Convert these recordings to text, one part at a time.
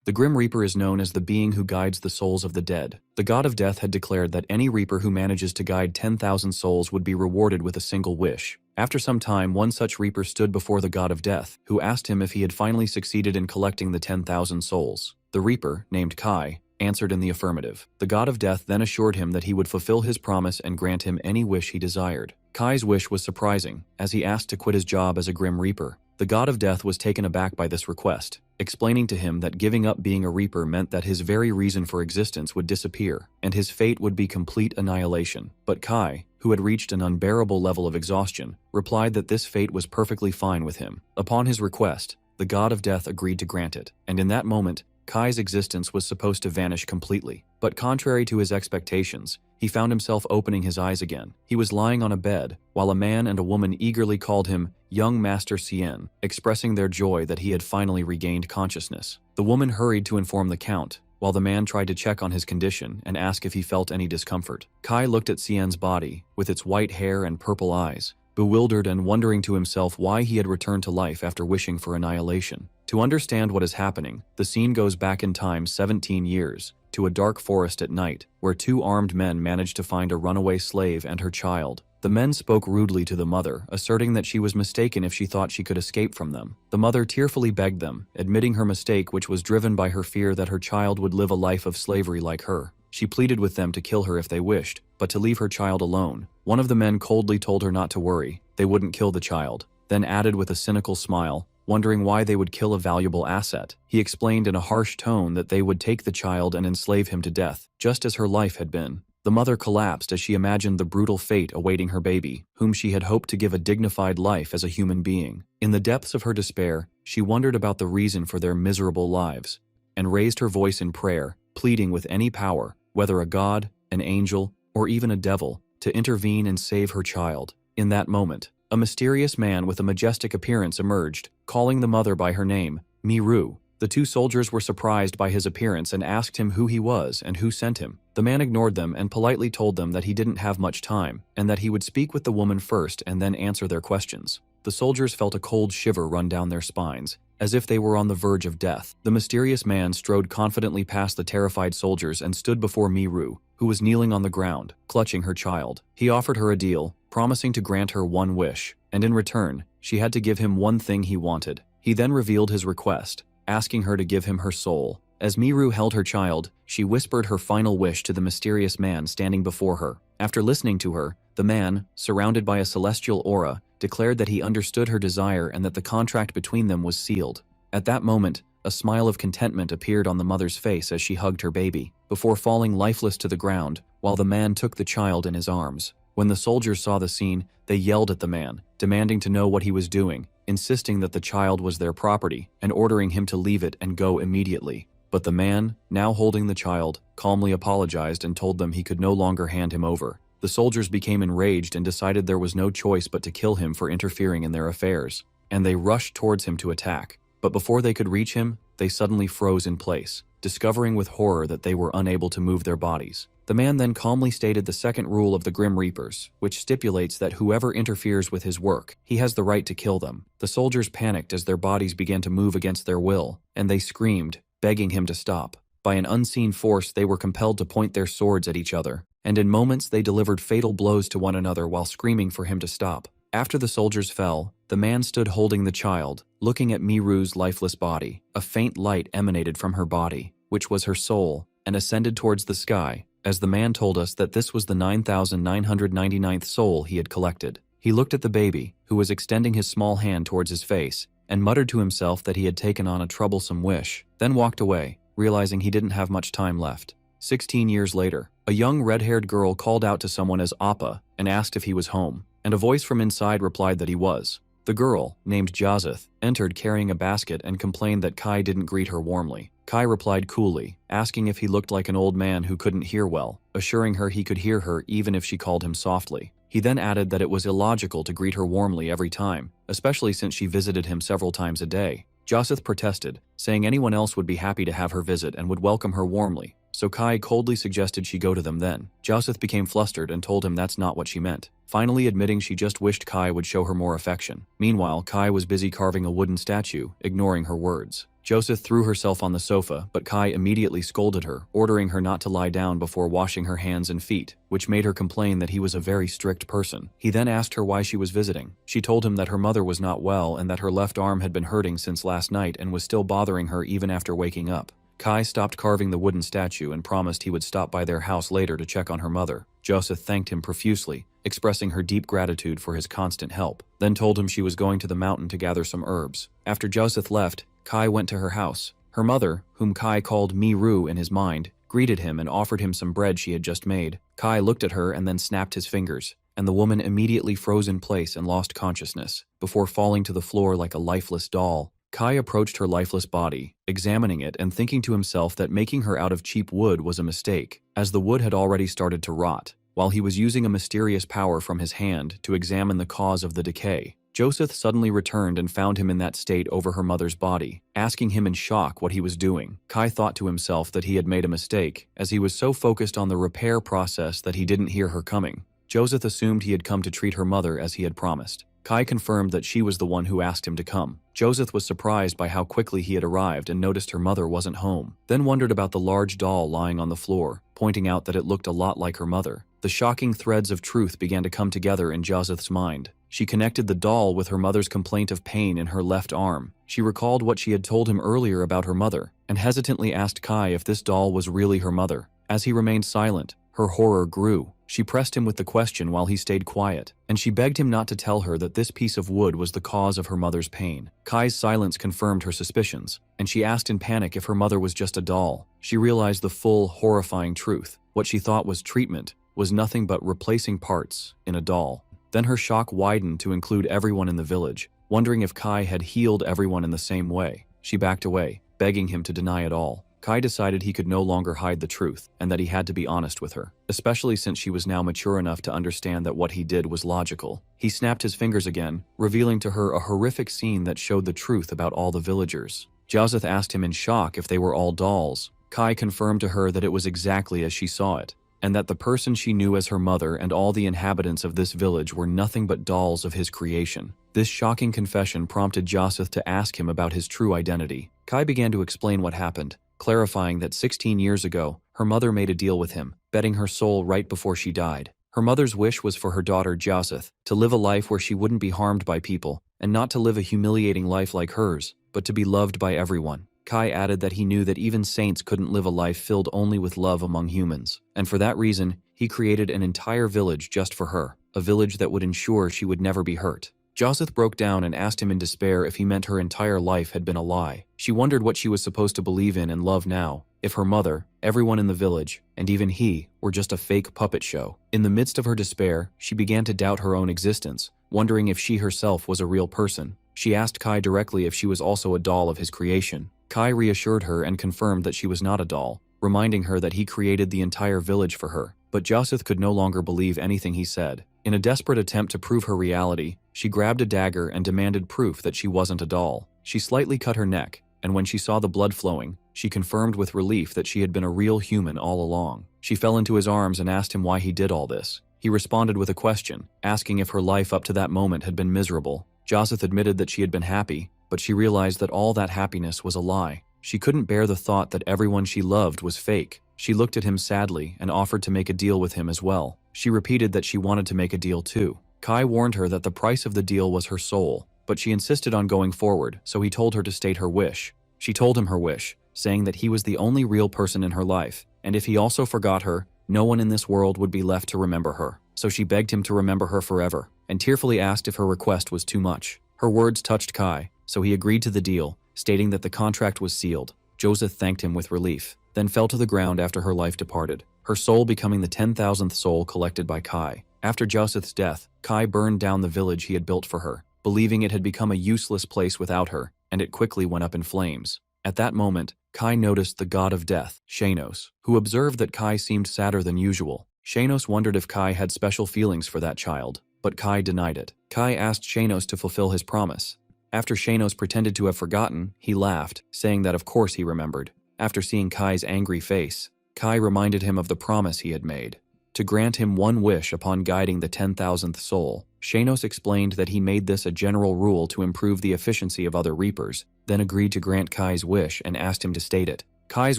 The Grim Reaper is known as the being who guides the souls of the dead. The god of death had declared that any Reaper who manages to guide 10,000 souls would be rewarded with a single wish. After some time, one such Reaper stood before the god of death, who asked him if he had finally succeeded in collecting the 10,000 souls. The Reaper, named Kai, answered in the affirmative. The god of death then assured him that he would fulfill his promise and grant him any wish he desired. Kai's wish was surprising, as he asked to quit his job as a Grim Reaper. The god of death was taken aback by this request, explaining to him that giving up being a Reaper meant that his very reason for existence would disappear, and his fate would be complete annihilation. But Kai, who had reached an unbearable level of exhaustion, replied that this fate was perfectly fine with him. Upon his request, the god of death agreed to grant it, and in that moment, Kai's existence was supposed to vanish completely. But contrary to his expectations, he found himself opening his eyes again. He was lying on a bed, while a man and a woman eagerly called him young Master Seian, expressing their joy that he had finally regained consciousness. The woman hurried to inform the Count, while the man tried to check on his condition and ask if he felt any discomfort. Kai looked at Seian's body, with its white hair and purple eyes, bewildered and wondering to himself why he had returned to life after wishing for annihilation. To understand what is happening, the scene goes back in time 17 years, to a dark forest at night, where two armed men managed to find a runaway slave and her child. The men spoke rudely to the mother, asserting that she was mistaken if she thought she could escape from them. The mother tearfully begged them, admitting her mistake, which was driven by her fear that her child would live a life of slavery like her. She pleaded with them to kill her if they wished, but to leave her child alone. One of the men coldly told her not to worry, they wouldn't kill the child, then added with a cynical smile, wondering why they would kill a valuable asset. He explained in a harsh tone that they would take the child and enslave him to death, just as her life had been. The mother collapsed as she imagined the brutal fate awaiting her baby, whom she had hoped to give a dignified life as a human being. In the depths of her despair, she wondered about the reason for their miserable lives, and raised her voice in prayer, pleading with any power, whether a god, an angel, or even a devil, to intervene and save her child. In that moment, a mysterious man with a majestic appearance emerged, calling the mother by her name, Miru. The two soldiers were surprised by his appearance and asked him who he was and who sent him. The man ignored them and politely told them that he didn't have much time, and that he would speak with the woman first and then answer their questions. The soldiers felt a cold shiver run down their spines, as if they were on the verge of death. The mysterious man strode confidently past the terrified soldiers and stood before Miru, who was kneeling on the ground, clutching her child. He offered her a deal, promising to grant her one wish, and in return, she had to give him one thing he wanted. He then revealed his request, asking her to give him her soul. As Miru held her child, she whispered her final wish to the mysterious man standing before her. After listening to her, the man, surrounded by a celestial aura, declared that he understood her desire and that the contract between them was sealed. At that moment, a smile of contentment appeared on the mother's face as she hugged her baby, before falling lifeless to the ground, while the man took the child in his arms. When the soldiers saw the scene, they yelled at the man, demanding to know what he was doing, insisting that the child was their property, and ordering him to leave it and go immediately. But the man, now holding the child, calmly apologized and told them he could no longer hand him over. The soldiers became enraged and decided there was no choice but to kill him for interfering in their affairs, and they rushed towards him to attack. But before they could reach him, they suddenly froze in place, discovering with horror that they were unable to move their bodies. The man then calmly stated the second rule of the Grim Reapers, which stipulates that whoever interferes with his work, he has the right to kill them. The soldiers panicked as their bodies began to move against their will, and they screamed, begging him to stop. By an unseen force, they were compelled to point their swords at each other, and in moments they delivered fatal blows to one another while screaming for him to stop. After the soldiers fell, the man stood holding the child, looking at Miru's lifeless body. A faint light emanated from her body, which was her soul, and ascended towards the sky, as the man told us that this was the 9,999th soul he had collected. He looked at the baby, who was extending his small hand towards his face, and muttered to himself that he had taken on a troublesome wish, then walked away, realizing he didn't have much time left. 16 years later, a young red-haired girl called out to someone as Appa and asked if he was home, and a voice from inside replied that he was. The girl, named Jazeth, entered carrying a basket and complained that Kai didn't greet her warmly. Kai replied coolly, asking if he looked like an old man who couldn't hear well, assuring her he could hear her even if she called him softly. He then added that it was illogical to greet her warmly every time, especially since she visited him several times a day. Jazeth protested, saying anyone else would be happy to have her visit and would welcome her warmly, so Kai coldly suggested she go to them then. Jazeth became flustered and told him that's not what she meant, finally admitting she just wished Kai would show her more affection. Meanwhile, Kai was busy carving a wooden statue, ignoring her words. Joseph threw herself on the sofa, but Kai immediately scolded her, ordering her not to lie down before washing her hands and feet, which made her complain that he was a very strict person. He then asked her why she was visiting. She told him that her mother was not well and that her left arm had been hurting since last night and was still bothering her even after waking up. Kai stopped carving the wooden statue and promised he would stop by their house later to check on her mother. Joseph thanked him profusely, expressing her deep gratitude for his constant help, then told him she was going to the mountain to gather some herbs. After Joseph left, Kai went to her house. Her mother, whom Kai called Mi-ru in his mind, greeted him and offered him some bread she had just made. Kai looked at her and then snapped his fingers, and the woman immediately froze in place and lost consciousness, before falling to the floor like a lifeless doll. Kai approached her lifeless body, examining it and thinking to himself that making her out of cheap wood was a mistake, as the wood had already started to rot, while he was using a mysterious power from his hand to examine the cause of the decay. Joseph suddenly returned and found him in that state over her mother's body, asking him in shock what he was doing. Kai thought to himself that he had made a mistake, as he was so focused on the repair process that he didn't hear her coming. Joseph assumed he had come to treat her mother as he had promised. Kai confirmed that she was the one who asked him to come. Joseph was surprised by how quickly he had arrived and noticed her mother wasn't home, then wondered about the large doll lying on the floor, pointing out that it looked a lot like her mother. The shocking threads of truth began to come together in Joseph's mind. She connected the doll with her mother's complaint of pain in her left arm. She recalled what she had told him earlier about her mother, and hesitantly asked Kai if this doll was really her mother. As he remained silent, her horror grew. She pressed him with the question while he stayed quiet, and she begged him not to tell her that this piece of wood was the cause of her mother's pain. Kai's silence confirmed her suspicions, and she asked in panic if her mother was just a doll. She realized the full, horrifying truth. What she thought was treatment was nothing but replacing parts in a doll. Then her shock widened to include everyone in the village, wondering if Kai had healed everyone in the same way. She backed away, begging him to deny it all. Kai decided he could no longer hide the truth, and that he had to be honest with her, especially since she was now mature enough to understand that what he did was logical. He snapped his fingers again, revealing to her a horrific scene that showed the truth about all the villagers. Joseph asked him in shock if they were all dolls. Kai confirmed to her that it was exactly as she saw it, and that the person she knew as her mother and all the inhabitants of this village were nothing but dolls of his creation. This shocking confession prompted Joseph to ask him about his true identity. Kai began to explain what happened, clarifying that 16 years ago, her mother made a deal with him, betting her soul right before she died. Her mother's wish was for her daughter Joseph to live a life where she wouldn't be harmed by people, and not to live a humiliating life like hers, but to be loved by everyone. Kai added that he knew that even saints couldn't live a life filled only with love among humans, and for that reason, he created an entire village just for her, a village that would ensure she would never be hurt. Joseph broke down and asked him in despair if he meant her entire life had been a lie. She wondered what she was supposed to believe in and love now, if her mother, everyone in the village, and even he, were just a fake puppet show. In the midst of her despair, she began to doubt her own existence, wondering if she herself was a real person. She asked Kai directly if she was also a doll of his creation. Kai reassured her and confirmed that she was not a doll, reminding her that he created the entire village for her. But Joseph could no longer believe anything he said. In a desperate attempt to prove her reality, she grabbed a dagger and demanded proof that she wasn't a doll. She slightly cut her neck, and when she saw the blood flowing, she confirmed with relief that she had been a real human all along. She fell into his arms and asked him why he did all this. He responded with a question, asking if her life up to that moment had been miserable. Joseph admitted that she had been happy, but she realized that all that happiness was a lie. She couldn't bear the thought that everyone she loved was fake. She looked at him sadly and offered to make a deal with him as well. She repeated that she wanted to make a deal too. Kai warned her that the price of the deal was her soul, but she insisted on going forward, so he told her to state her wish. She told him her wish, saying that he was the only real person in her life, and if he also forgot her, no one in this world would be left to remember her. So she begged him to remember her forever, and tearfully asked if her request was too much. Her words touched Kai, so he agreed to the deal, stating that the contract was sealed. Joseph thanked him with relief, then fell to the ground after her life departed, her soul becoming the 10,000th soul collected by Kai. After Joseph's death, Kai burned down the village he had built for her, believing it had become a useless place without her, and it quickly went up in flames. At that moment, Kai noticed the god of death, Shanos, who observed that Kai seemed sadder than usual. Shanos wondered if Kai had special feelings for that child, but Kai denied it. Kai asked Shanos to fulfill his promise. After Shanos pretended to have forgotten, he laughed, saying that of course he remembered. After seeing Kai's angry face, Kai reminded him of the promise he had made. to grant him one wish upon guiding the 10,000th soul. Shanos explained that he made this a general rule to improve the efficiency of other Reapers, then agreed to grant Kai's wish and asked him to state it. Kai's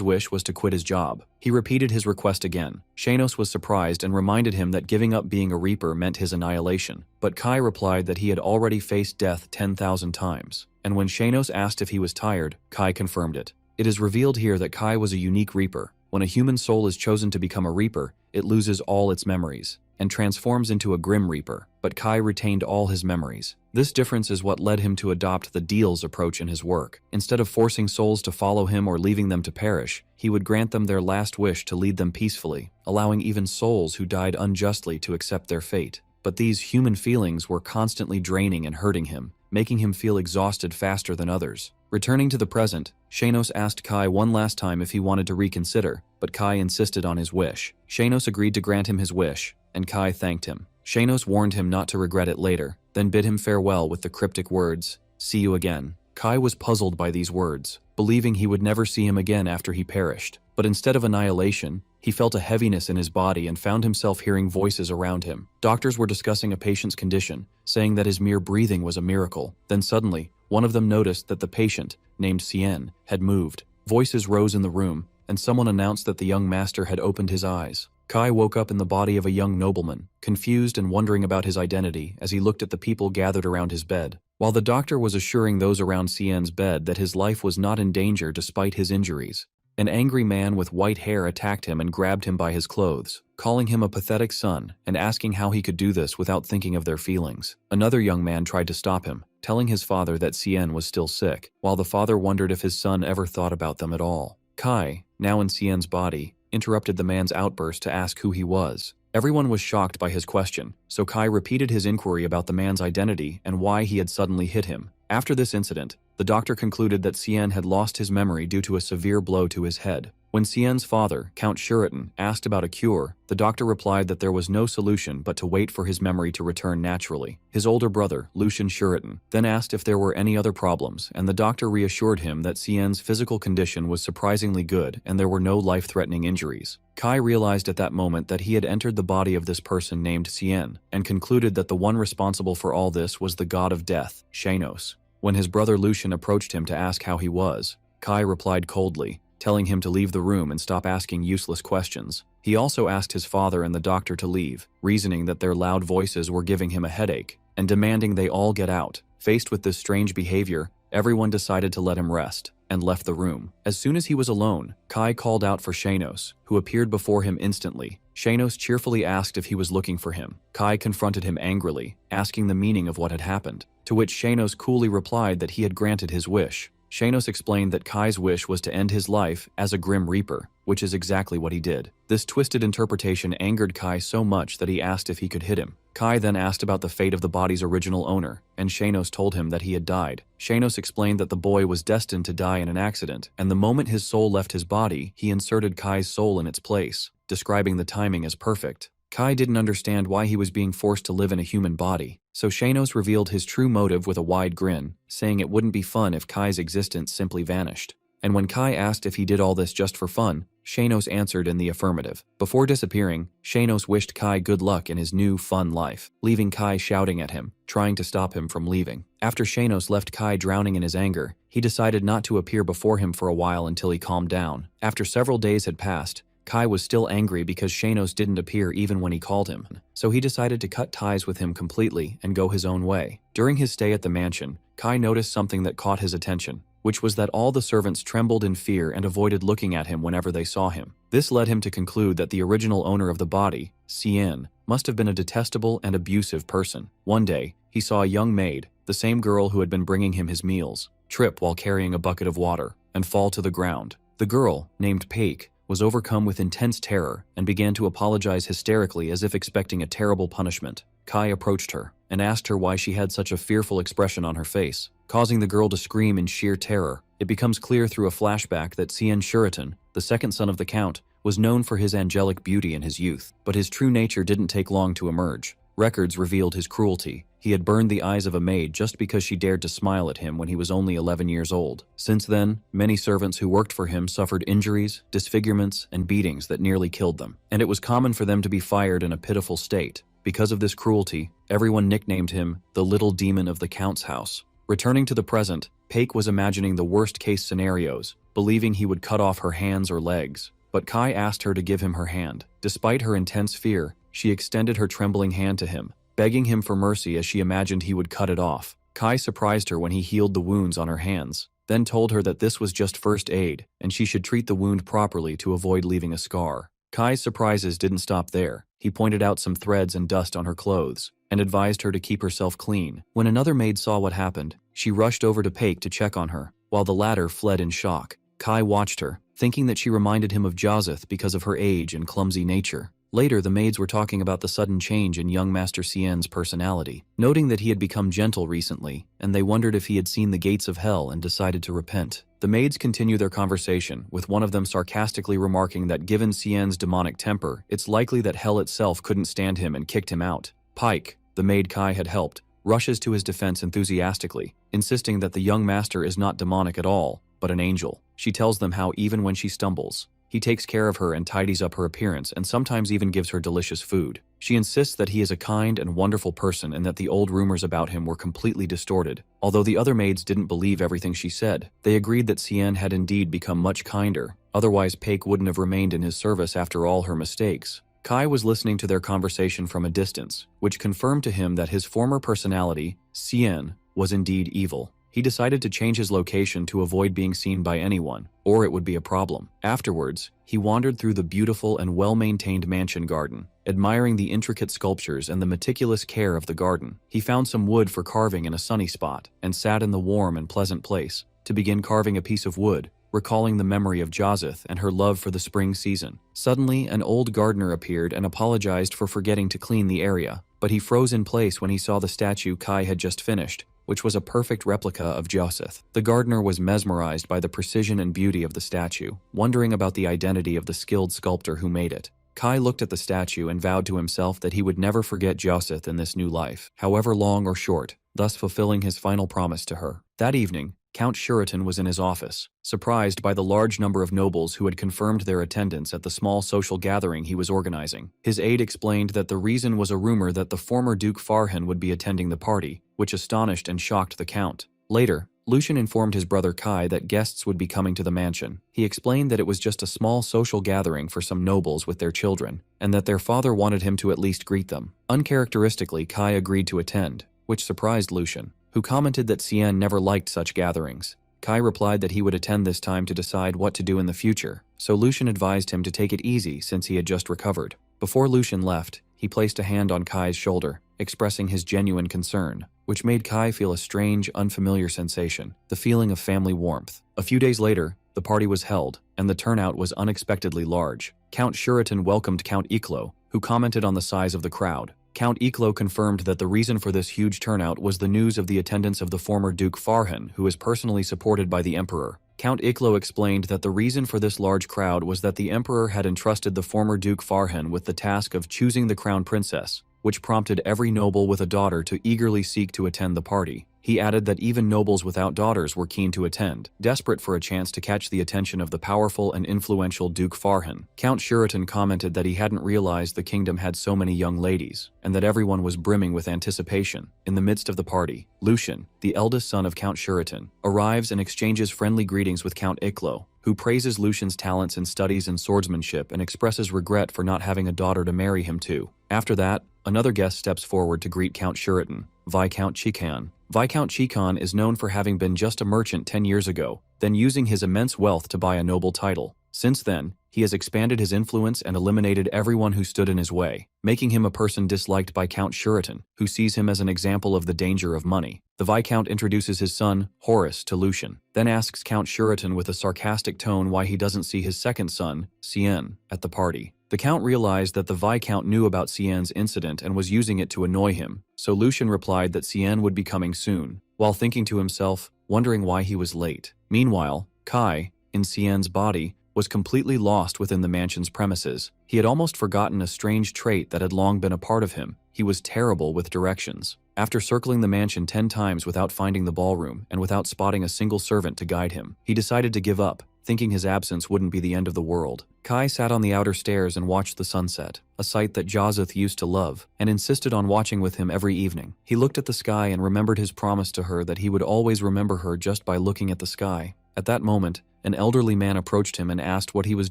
wish was to quit his job. He repeated his request again. Shanos was surprised and reminded him that giving up being a Reaper meant his annihilation. But Kai replied that he had already faced death 10,000 times. And when Shanos asked if he was tired, Kai confirmed it. It is revealed here that Kai was a unique Reaper. When a human soul is chosen to become a Reaper, it loses all its memories and transforms into a Grim Reaper, but Kai retained all his memories. This difference is what led him to adopt the deals approach in his work. Instead of forcing souls to follow him or leaving them to perish, he would grant them their last wish to lead them peacefully, allowing even souls who died unjustly to accept their fate. But these human feelings were constantly draining and hurting him, making him feel exhausted faster than others. Returning to the present, Shanos asked Kai one last time if he wanted to reconsider, but Kai insisted on his wish. Shanos agreed to grant him his wish, and Kai thanked him. Shanos warned him not to regret it later, then bid him farewell with the cryptic words, "See you again." Kai was puzzled by these words, believing he would never see him again after he perished. But instead of annihilation, he felt a heaviness in his body and found himself hearing voices around him. Doctors were discussing a patient's condition, saying that his mere breathing was a miracle. Then suddenly, one of them noticed that the patient, named Seian, had moved. Voices rose in the room, and someone announced that the young master had opened his eyes. Kai woke up in the body of a young nobleman, confused and wondering about his identity as he looked at the people gathered around his bed. While the doctor was assuring those around Seian's bed that his life was not in danger despite his injuries, an angry man with white hair attacked him and grabbed him by his clothes, calling him a pathetic son and asking how he could do this without thinking of their feelings. Another young man tried to stop him, telling his father that Seian was still sick, while the father wondered if his son ever thought about them at all. Kai, now in Seian's body, interrupted the man's outburst to ask who he was. Everyone was shocked by his question, so Kai repeated his inquiry about the man's identity and why he had suddenly hit him. After this incident, the doctor concluded that Seian had lost his memory due to a severe blow to his head. When Seian's father, Count Shuritan, asked about a cure, the doctor replied that there was no solution but to wait for his memory to return naturally. His older brother, Lucian Shuritan, then asked if there were any other problems, and the doctor reassured him that Seian's physical condition was surprisingly good and there were no life-threatening injuries. Kai realized at that moment that he had entered the body of this person named Seian, and concluded that the one responsible for all this was the god of death, Shanos. When his brother Lucian approached him to ask how he was, Kai replied coldly, telling him to leave the room and stop asking useless questions. He also asked his father and the doctor to leave, reasoning that their loud voices were giving him a headache, and demanding they all get out. Faced with this strange behavior, everyone decided to let him rest, and left the room. As soon as he was alone, Kai called out for Shanos, who appeared before him instantly. Shanos cheerfully asked if he was looking for him. Kai confronted him angrily, asking the meaning of what had happened, to which Shanos coolly replied that he had granted his wish. Shanos explained that Kai's wish was to end his life as a Grim Reaper, which is exactly what he did. This twisted interpretation angered Kai so much that he asked if he could hit him. Kai then asked about the fate of the body's original owner, and Shanos told him that he had died. Shanos explained that the boy was destined to die in an accident, and the moment his soul left his body, he inserted Kai's soul in its place, describing the timing as perfect. Kai didn't understand why he was being forced to live in a human body, so Shanos revealed his true motive with a wide grin, saying it wouldn't be fun if Kai's existence simply vanished. And when Kai asked if he did all this just for fun, Shanos answered in the affirmative. Before disappearing, Shanos wished Kai good luck in his new, fun life, leaving Kai shouting at him, trying to stop him from leaving. After Shanos left Kai drowning in his anger, he decided not to appear before him for a while until he calmed down. After several days had passed, Kai was still angry because Shanos didn't appear even when he called him, so he decided to cut ties with him completely and go his own way. During his stay at the mansion, Kai noticed something that caught his attention, which was that all the servants trembled in fear and avoided looking at him whenever they saw him. This led him to conclude that the original owner of the body, Seian, must have been a detestable and abusive person. One day, he saw a young maid, the same girl who had been bringing him his meals, trip while carrying a bucket of water and fall to the ground. The girl, named Paik, was overcome with intense terror and began to apologize hysterically as if expecting a terrible punishment. Kai approached her and asked her why she had such a fearful expression on her face, causing the girl to scream in sheer terror. It becomes clear through a flashback that Seian Shuritan, the second son of the Count, was known for his angelic beauty in his youth, but his true nature didn't take long to emerge. Records revealed his cruelty. He had burned the eyes of a maid just because she dared to smile at him when he was only 11 years old. Since then, many servants who worked for him suffered injuries, disfigurements, and beatings that nearly killed them, and it was common for them to be fired in a pitiful state. Because of this cruelty, everyone nicknamed him the Little Demon of the Count's house. Returning to the present, Paik was imagining the worst-case scenarios, believing he would cut off her hands or legs. But Kai asked her to give him her hand. Despite her intense fear, she extended her trembling hand to him, begging him for mercy as she imagined he would cut it off. Kai surprised her when he healed the wounds on her hands, then told her that this was just first aid, and she should treat the wound properly to avoid leaving a scar. Kai's surprises didn't stop there. He pointed out some threads and dust on her clothes, and advised her to keep herself clean. When another maid saw what happened, she rushed over to Paik to check on her, while the latter fled in shock. Kai watched her, thinking that she reminded him of Joseph because of her age and clumsy nature. Later, the maids were talking about the sudden change in young Master Seian's personality, noting that he had become gentle recently, and they wondered if he had seen the gates of hell and decided to repent. The maids continue their conversation, with one of them sarcastically remarking that given Seian's demonic temper, it's likely that hell itself couldn't stand him and kicked him out. Paik, the maid Kai had helped, rushes to his defense enthusiastically, insisting that the young master is not demonic at all, but an angel. She tells them how even when she stumbles, he takes care of her and tidies up her appearance and sometimes even gives her delicious food. She insists that he is a kind and wonderful person and that the old rumors about him were completely distorted. Although the other maids didn't believe everything she said, they agreed that Seian had indeed become much kinder, otherwise Paik wouldn't have remained in his service after all her mistakes. Kai was listening to their conversation from a distance, which confirmed to him that his former personality, Seian, was indeed evil. He decided to change his location to avoid being seen by anyone, or it would be a problem. Afterwards, he wandered through the beautiful and well-maintained mansion garden, admiring the intricate sculptures and the meticulous care of the garden. He found some wood for carving in a sunny spot, and sat in the warm and pleasant place to begin carving a piece of wood, recalling the memory of Joseph and her love for the spring season. Suddenly, an old gardener appeared and apologized for forgetting to clean the area, but he froze in place when he saw the statue Kai had just finished, which was a perfect replica of Joseph. The gardener was mesmerized by the precision and beauty of the statue, wondering about the identity of the skilled sculptor who made it. Kai looked at the statue and vowed to himself that he would never forget Joseph in this new life, however long or short, thus fulfilling his final promise to her. That evening, Count Shuritan was in his office, surprised by the large number of nobles who had confirmed their attendance at the small social gathering he was organizing. His aide explained that the reason was a rumor that the former Duke Farhan would be attending the party, which astonished and shocked the Count. Later, Lucian informed his brother Kai that guests would be coming to the mansion. He explained that it was just a small social gathering for some nobles with their children, and that their father wanted him to at least greet them. Uncharacteristically, Kai agreed to attend, which surprised Lucian, who commented that Seian never liked such gatherings. Kai replied that he would attend this time to decide what to do in the future, so Lucian advised him to take it easy since he had just recovered. Before Lucian left, he placed a hand on Kai's shoulder, expressing his genuine concern, which made Kai feel a strange, unfamiliar sensation, the feeling of family warmth. A few days later, the party was held, and the turnout was unexpectedly large. Count Shuritan welcomed Count Iklo, who commented on the size of the crowd. Count Iklo confirmed that the reason for this huge turnout was the news of the attendance of the former Duke Farhan, who is personally supported by the Emperor. Count Iklo explained that the reason for this large crowd was that the Emperor had entrusted the former Duke Farhan with the task of choosing the crown princess, which prompted every noble with a daughter to eagerly seek to attend the party. He added that even nobles without daughters were keen to attend, desperate for a chance to catch the attention of the powerful and influential Duke Farhan. Count Shuritan commented that he hadn't realized the kingdom had so many young ladies, and that everyone was brimming with anticipation. In the midst of the party, Lucian, the eldest son of Count Shuritan, arrives and exchanges friendly greetings with Count Iklo, who praises Lucian's talents in studies and swordsmanship and expresses regret for not having a daughter to marry him to. After that, another guest steps forward to greet Count Shuritan, Viscount Chikan. Viscount Chikan is known for having been just a merchant 10 years ago, then using his immense wealth to buy a noble title. Since then, he has expanded his influence and eliminated everyone who stood in his way, making him a person disliked by Count Shuritan, who sees him as an example of the danger of money. The Viscount introduces his son, Horace, to Lucian, then asks Count Shuritan with a sarcastic tone why he doesn't see his second son, Seian, at the party. The Count realized that the Viscount knew about Seian's incident and was using it to annoy him, so Lucian replied that Seian would be coming soon, while thinking to himself, wondering why he was late. Meanwhile, Kai, in Seian's body, was completely lost within the mansion's premises. He had almost forgotten a strange trait that had long been a part of him. He was terrible with directions. After circling the mansion 10 times without finding the ballroom and without spotting a single servant to guide him, he decided to give up, thinking his absence wouldn't be the end of the world. Kai sat on the outer stairs and watched the sunset, a sight that Joseph used to love, and insisted on watching with him every evening. He looked at the sky and remembered his promise to her that he would always remember her just by looking at the sky. At that moment, an elderly man approached him and asked what he was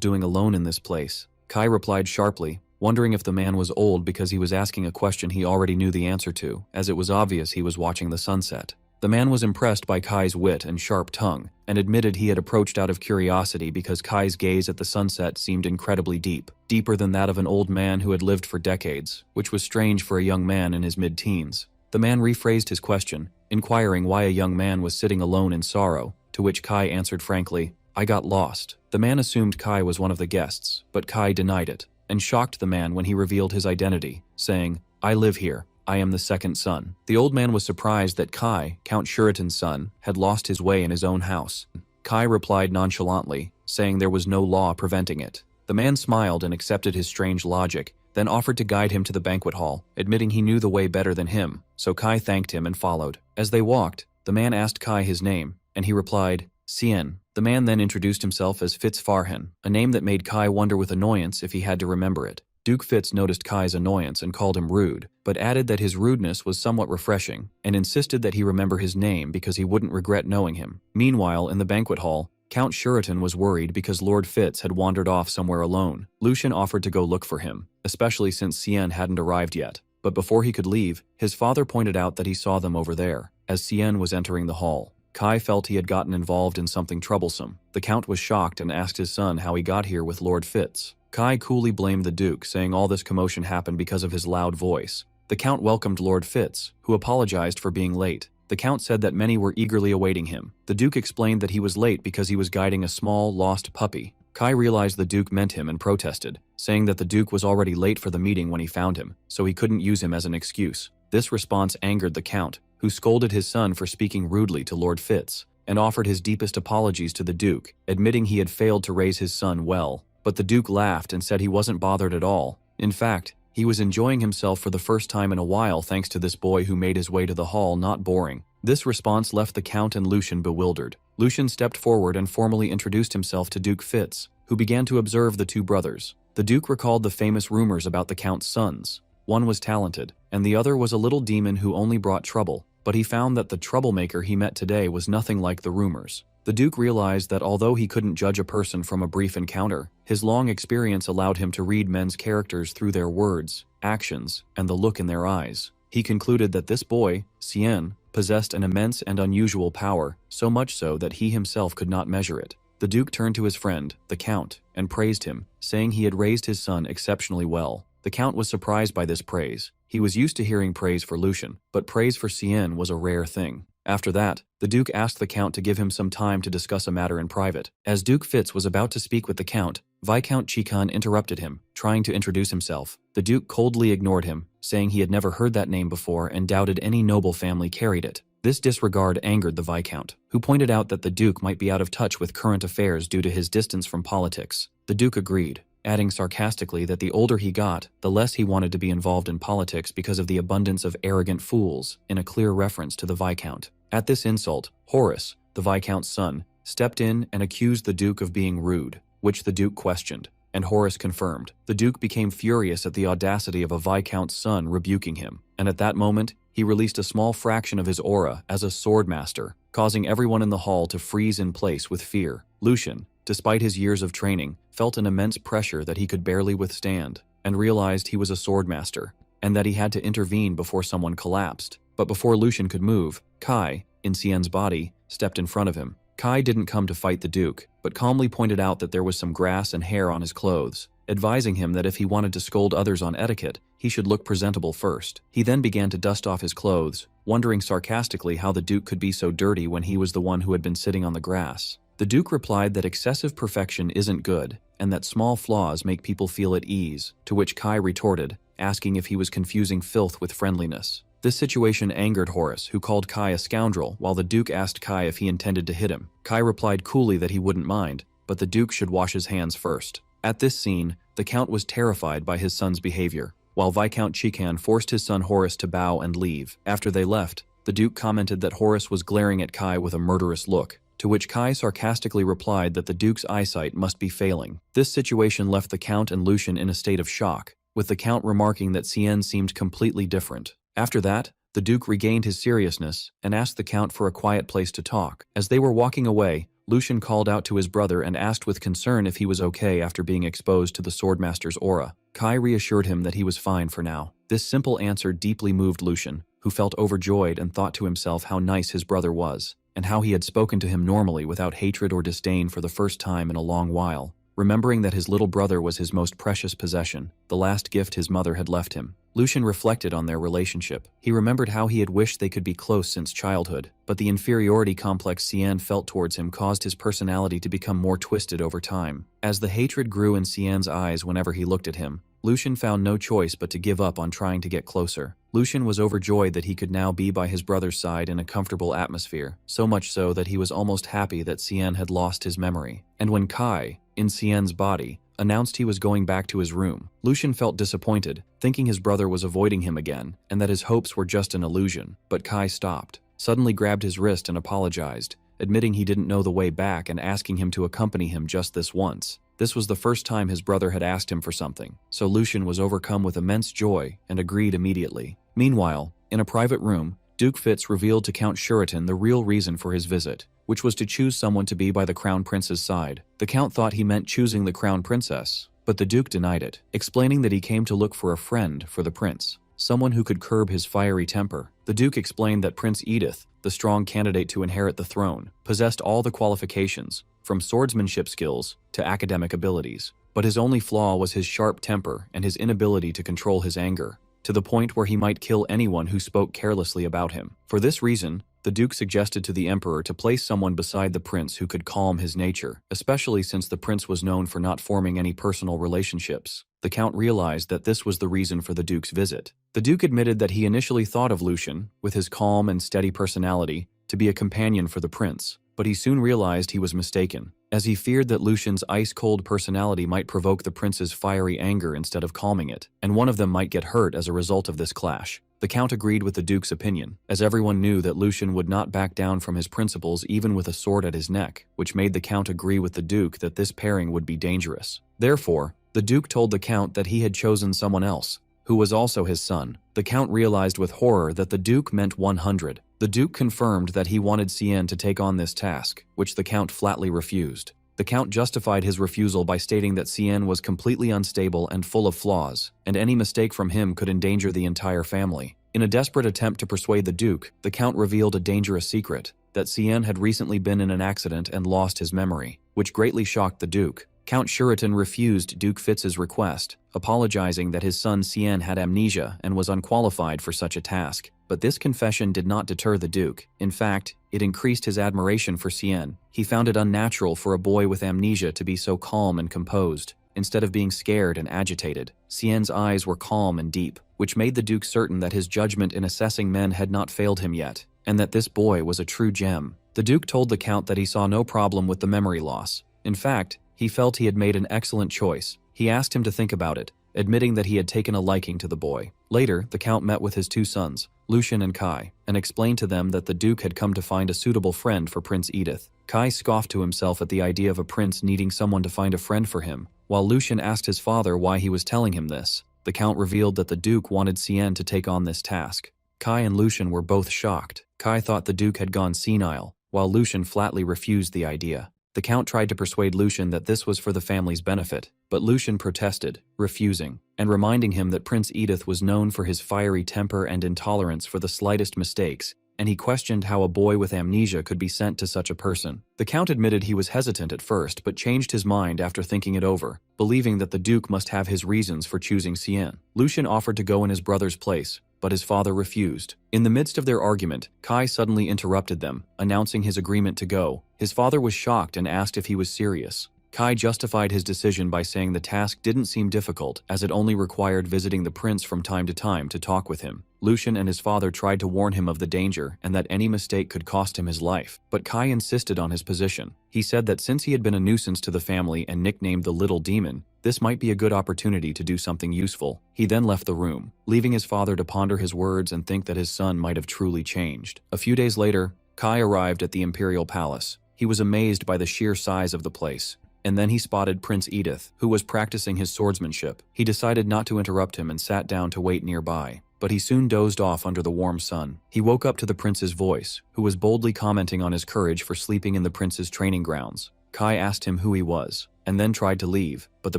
doing alone in this place. Kai replied sharply, wondering if the man was old because he was asking a question he already knew the answer to, as it was obvious he was watching the sunset. The man was impressed by Kai's wit and sharp tongue, and admitted he had approached out of curiosity because Kai's gaze at the sunset seemed incredibly deep, deeper than that of an old man who had lived for decades, which was strange for a young man in his mid-teens. The man rephrased his question, inquiring why a young man was sitting alone in sorrow, to which Kai answered frankly, "I got lost." The man assumed Kai was one of the guests, but Kai denied it, and shocked the man when he revealed his identity, saying, "I live here. I am the second son." The old man was surprised that Kai, Count Shuritan's son, had lost his way in his own house. Kai replied nonchalantly, saying there was no law preventing it. The man smiled and accepted his strange logic, then offered to guide him to the banquet hall, admitting he knew the way better than him, so Kai thanked him and followed. As they walked, the man asked Kai his name, and he replied, "Seian." The man then introduced himself as Fitz Farhan, a name that made Kai wonder with annoyance if he had to remember it. Duke Fitz noticed Kai's annoyance and called him rude, but added that his rudeness was somewhat refreshing, and insisted that he remember his name because he wouldn't regret knowing him. Meanwhile, in the banquet hall, Count Shuritan was worried because Lord Fitz had wandered off somewhere alone. Lucian offered to go look for him, especially since Seian hadn't arrived yet. But before he could leave, his father pointed out that he saw them over there, as Seian was entering the hall. Kai felt he had gotten involved in something troublesome. The Count was shocked and asked his son how he got here with Lord Fitz. Kai coolly blamed the Duke, saying all this commotion happened because of his loud voice. The Count welcomed Lord Fitz, who apologized for being late. The Count said that many were eagerly awaiting him. The Duke explained that he was late because he was guiding a small, lost puppy. Kai realized the Duke meant him and protested, saying that the Duke was already late for the meeting when he found him, so he couldn't use him as an excuse. This response angered the Count, who scolded his son for speaking rudely to Lord Fitz, and offered his deepest apologies to the Duke, admitting he had failed to raise his son well. But the Duke laughed and said he wasn't bothered at all. In fact, he was enjoying himself for the first time in a while thanks to this boy who made his way to the hall not boring. This response left the Count and Lucian bewildered. Lucian stepped forward and formally introduced himself to Duke Fitz, who began to observe the two brothers. The Duke recalled the famous rumors about the Count's sons. One was talented, and the other was a little demon who only brought trouble, but he found that the troublemaker he met today was nothing like the rumors. The Duke realized that although he couldn't judge a person from a brief encounter, his long experience allowed him to read men's characters through their words, actions, and the look in their eyes. He concluded that this boy, Seian, possessed an immense and unusual power, so much so that he himself could not measure it. The Duke turned to his friend, the Count, and praised him, saying he had raised his son exceptionally well. The Count was surprised by this praise. He was used to hearing praise for Lucian, but praise for Seian was a rare thing. After that, the Duke asked the Count to give him some time to discuss a matter in private. As Duke Fitz was about to speak with the Count, Viscount Chikan interrupted him, trying to introduce himself. The Duke coldly ignored him, saying he had never heard that name before and doubted any noble family carried it. This disregard angered the Viscount, who pointed out that the Duke might be out of touch with current affairs due to his distance from politics. The Duke agreed, adding sarcastically that the older he got, the less he wanted to be involved in politics because of the abundance of arrogant fools, in a clear reference to the Viscount. At this insult, Horace, the Viscount's son, stepped in and accused the Duke of being rude, which the Duke questioned, and Horace confirmed. The Duke became furious at the audacity of a Viscount's son rebuking him, and at that moment, he released a small fraction of his aura as a swordmaster, causing everyone in the hall to freeze in place with fear. Lucian, despite his years of training, felt an immense pressure that he could barely withstand, and realized he was a swordmaster, and that he had to intervene before someone collapsed. But before Lucian could move, Kai, in Seian's body, stepped in front of him. Kai didn't come to fight the Duke, but calmly pointed out that there was some grass and hair on his clothes, advising him that if he wanted to scold others on etiquette, he should look presentable first. He then began to dust off his clothes, wondering sarcastically how the Duke could be so dirty when he was the one who had been sitting on the grass. The Duke replied that excessive perfection isn't good, and that small flaws make people feel at ease, to which Kai retorted, asking if he was confusing filth with friendliness. This situation angered Horace, who called Kai a scoundrel, while the Duke asked Kai if he intended to hit him. Kai replied coolly that he wouldn't mind, but the Duke should wash his hands first. At this scene, the Count was terrified by his son's behavior, while Viscount Chikan forced his son Horace to bow and leave. After they left, the Duke commented that Horace was glaring at Kai with a murderous look, to which Kai sarcastically replied that the Duke's eyesight must be failing. This situation left the Count and Lucian in a state of shock, with the Count remarking that Seian seemed completely different. After that, the Duke regained his seriousness and asked the Count for a quiet place to talk. As they were walking away, Lucian called out to his brother and asked with concern if he was okay after being exposed to the Swordmaster's aura. Kai reassured him that he was fine for now. This simple answer deeply moved Lucian, who felt overjoyed and thought to himself how nice his brother was, and how he had spoken to him normally without hatred or disdain for the first time in a long while. Remembering that his little brother was his most precious possession, the last gift his mother had left him, Lucian reflected on their relationship. He remembered how he had wished they could be close since childhood, but the inferiority complex Seian felt towards him caused his personality to become more twisted over time. As the hatred grew in Seian's eyes whenever he looked at him, Lucian found no choice but to give up on trying to get closer. Lucian was overjoyed that he could now be by his brother's side in a comfortable atmosphere, so much so that he was almost happy that Seian had lost his memory. And when Kai, in Seian's body, announced he was going back to his room, Lucian felt disappointed, thinking his brother was avoiding him again, and that his hopes were just an illusion. But Kai stopped, suddenly grabbed his wrist and apologized, admitting he didn't know the way back and asking him to accompany him just this once. This was the first time his brother had asked him for something, so Lucian was overcome with immense joy and agreed immediately. Meanwhile, in a private room, Duke Fitz revealed to Count Shuritan the real reason for his visit, which was to choose someone to be by the Crown Prince's side. The Count thought he meant choosing the Crown Princess, but the Duke denied it, explaining that he came to look for a friend for the prince, someone who could curb his fiery temper. The Duke explained that Prince Edith, the strong candidate to inherit the throne, possessed all the qualifications, from swordsmanship skills to academic abilities, but his only flaw was his sharp temper and his inability to control his anger, to the point where he might kill anyone who spoke carelessly about him. For this reason, the Duke suggested to the Emperor to place someone beside the prince who could calm his nature, especially since the prince was known for not forming any personal relationships. The Count realized that this was the reason for the Duke's visit. The Duke admitted that he initially thought of Lucian, with his calm and steady personality, to be a companion for the prince, but he soon realized he was mistaken, as he feared that Lucian's ice-cold personality might provoke the prince's fiery anger instead of calming it, and one of them might get hurt as a result of this clash. The Count agreed with the Duke's opinion, as everyone knew that Lucian would not back down from his principles even with a sword at his neck, which made the Count agree with the Duke that this pairing would be dangerous. Therefore, the Duke told the Count that he had chosen someone else, who was also his son. The Count realized with horror that the Duke meant 100. The Duke confirmed that he wanted Seian to take on this task, which the Count flatly refused. The Count justified his refusal by stating that Seian was completely unstable and full of flaws, and any mistake from him could endanger the entire family. In a desperate attempt to persuade the Duke, the Count revealed a dangerous secret, that Seian had recently been in an accident and lost his memory, which greatly shocked the Duke. Count Shuritan refused Duke Fitz's request, apologizing that his son Seian had amnesia and was unqualified for such a task. But this confession did not deter the Duke. In fact, it increased his admiration for Seian. He found it unnatural for a boy with amnesia to be so calm and composed, instead of being scared and agitated. Seian's eyes were calm and deep, which made the Duke certain that his judgment in assessing men had not failed him yet, and that this boy was a true gem. The Duke told the Count that he saw no problem with the memory loss. In fact, he felt he had made an excellent choice. He asked him to think about it, admitting that he had taken a liking to the boy. Later, the Count met with his two sons, Lucian and Kai, and explained to them that the Duke had come to find a suitable friend for Prince Edith. Kai scoffed to himself at the idea of a prince needing someone to find a friend for him, while Lucian asked his father why he was telling him this. The Count revealed that the Duke wanted Seian to take on this task. Kai and Lucian were both shocked. Kai thought the Duke had gone senile, while Lucian flatly refused the idea. The Count tried to persuade Lucian that this was for the family's benefit, but Lucian protested, refusing, and reminding him that Prince Edith was known for his fiery temper and intolerance for the slightest mistakes, and he questioned how a boy with amnesia could be sent to such a person. The Count admitted he was hesitant at first but changed his mind after thinking it over, believing that the Duke must have his reasons for choosing Seian. Lucian offered to go in his brother's place, but his father refused. In the midst of their argument, Kai suddenly interrupted them, announcing his agreement to go. His father was shocked and asked if he was serious. Kai justified his decision by saying the task didn't seem difficult as it only required visiting the prince from time to talk with him. Lucian and his father tried to warn him of the danger and that any mistake could cost him his life, but Kai insisted on his position. He said that since he had been a nuisance to the family and nicknamed the Little Demon, this might be a good opportunity to do something useful. He then left the room, leaving his father to ponder his words and think that his son might have truly changed. A few days later, Kai arrived at the Imperial Palace. He was amazed by the sheer size of the place. And then he spotted Prince Edith, who was practicing his swordsmanship. He decided not to interrupt him and sat down to wait nearby. But he soon dozed off under the warm sun. He woke up to the prince's voice, who was boldly commenting on his courage for sleeping in the prince's training grounds. Kai asked him who he was, and then tried to leave, but the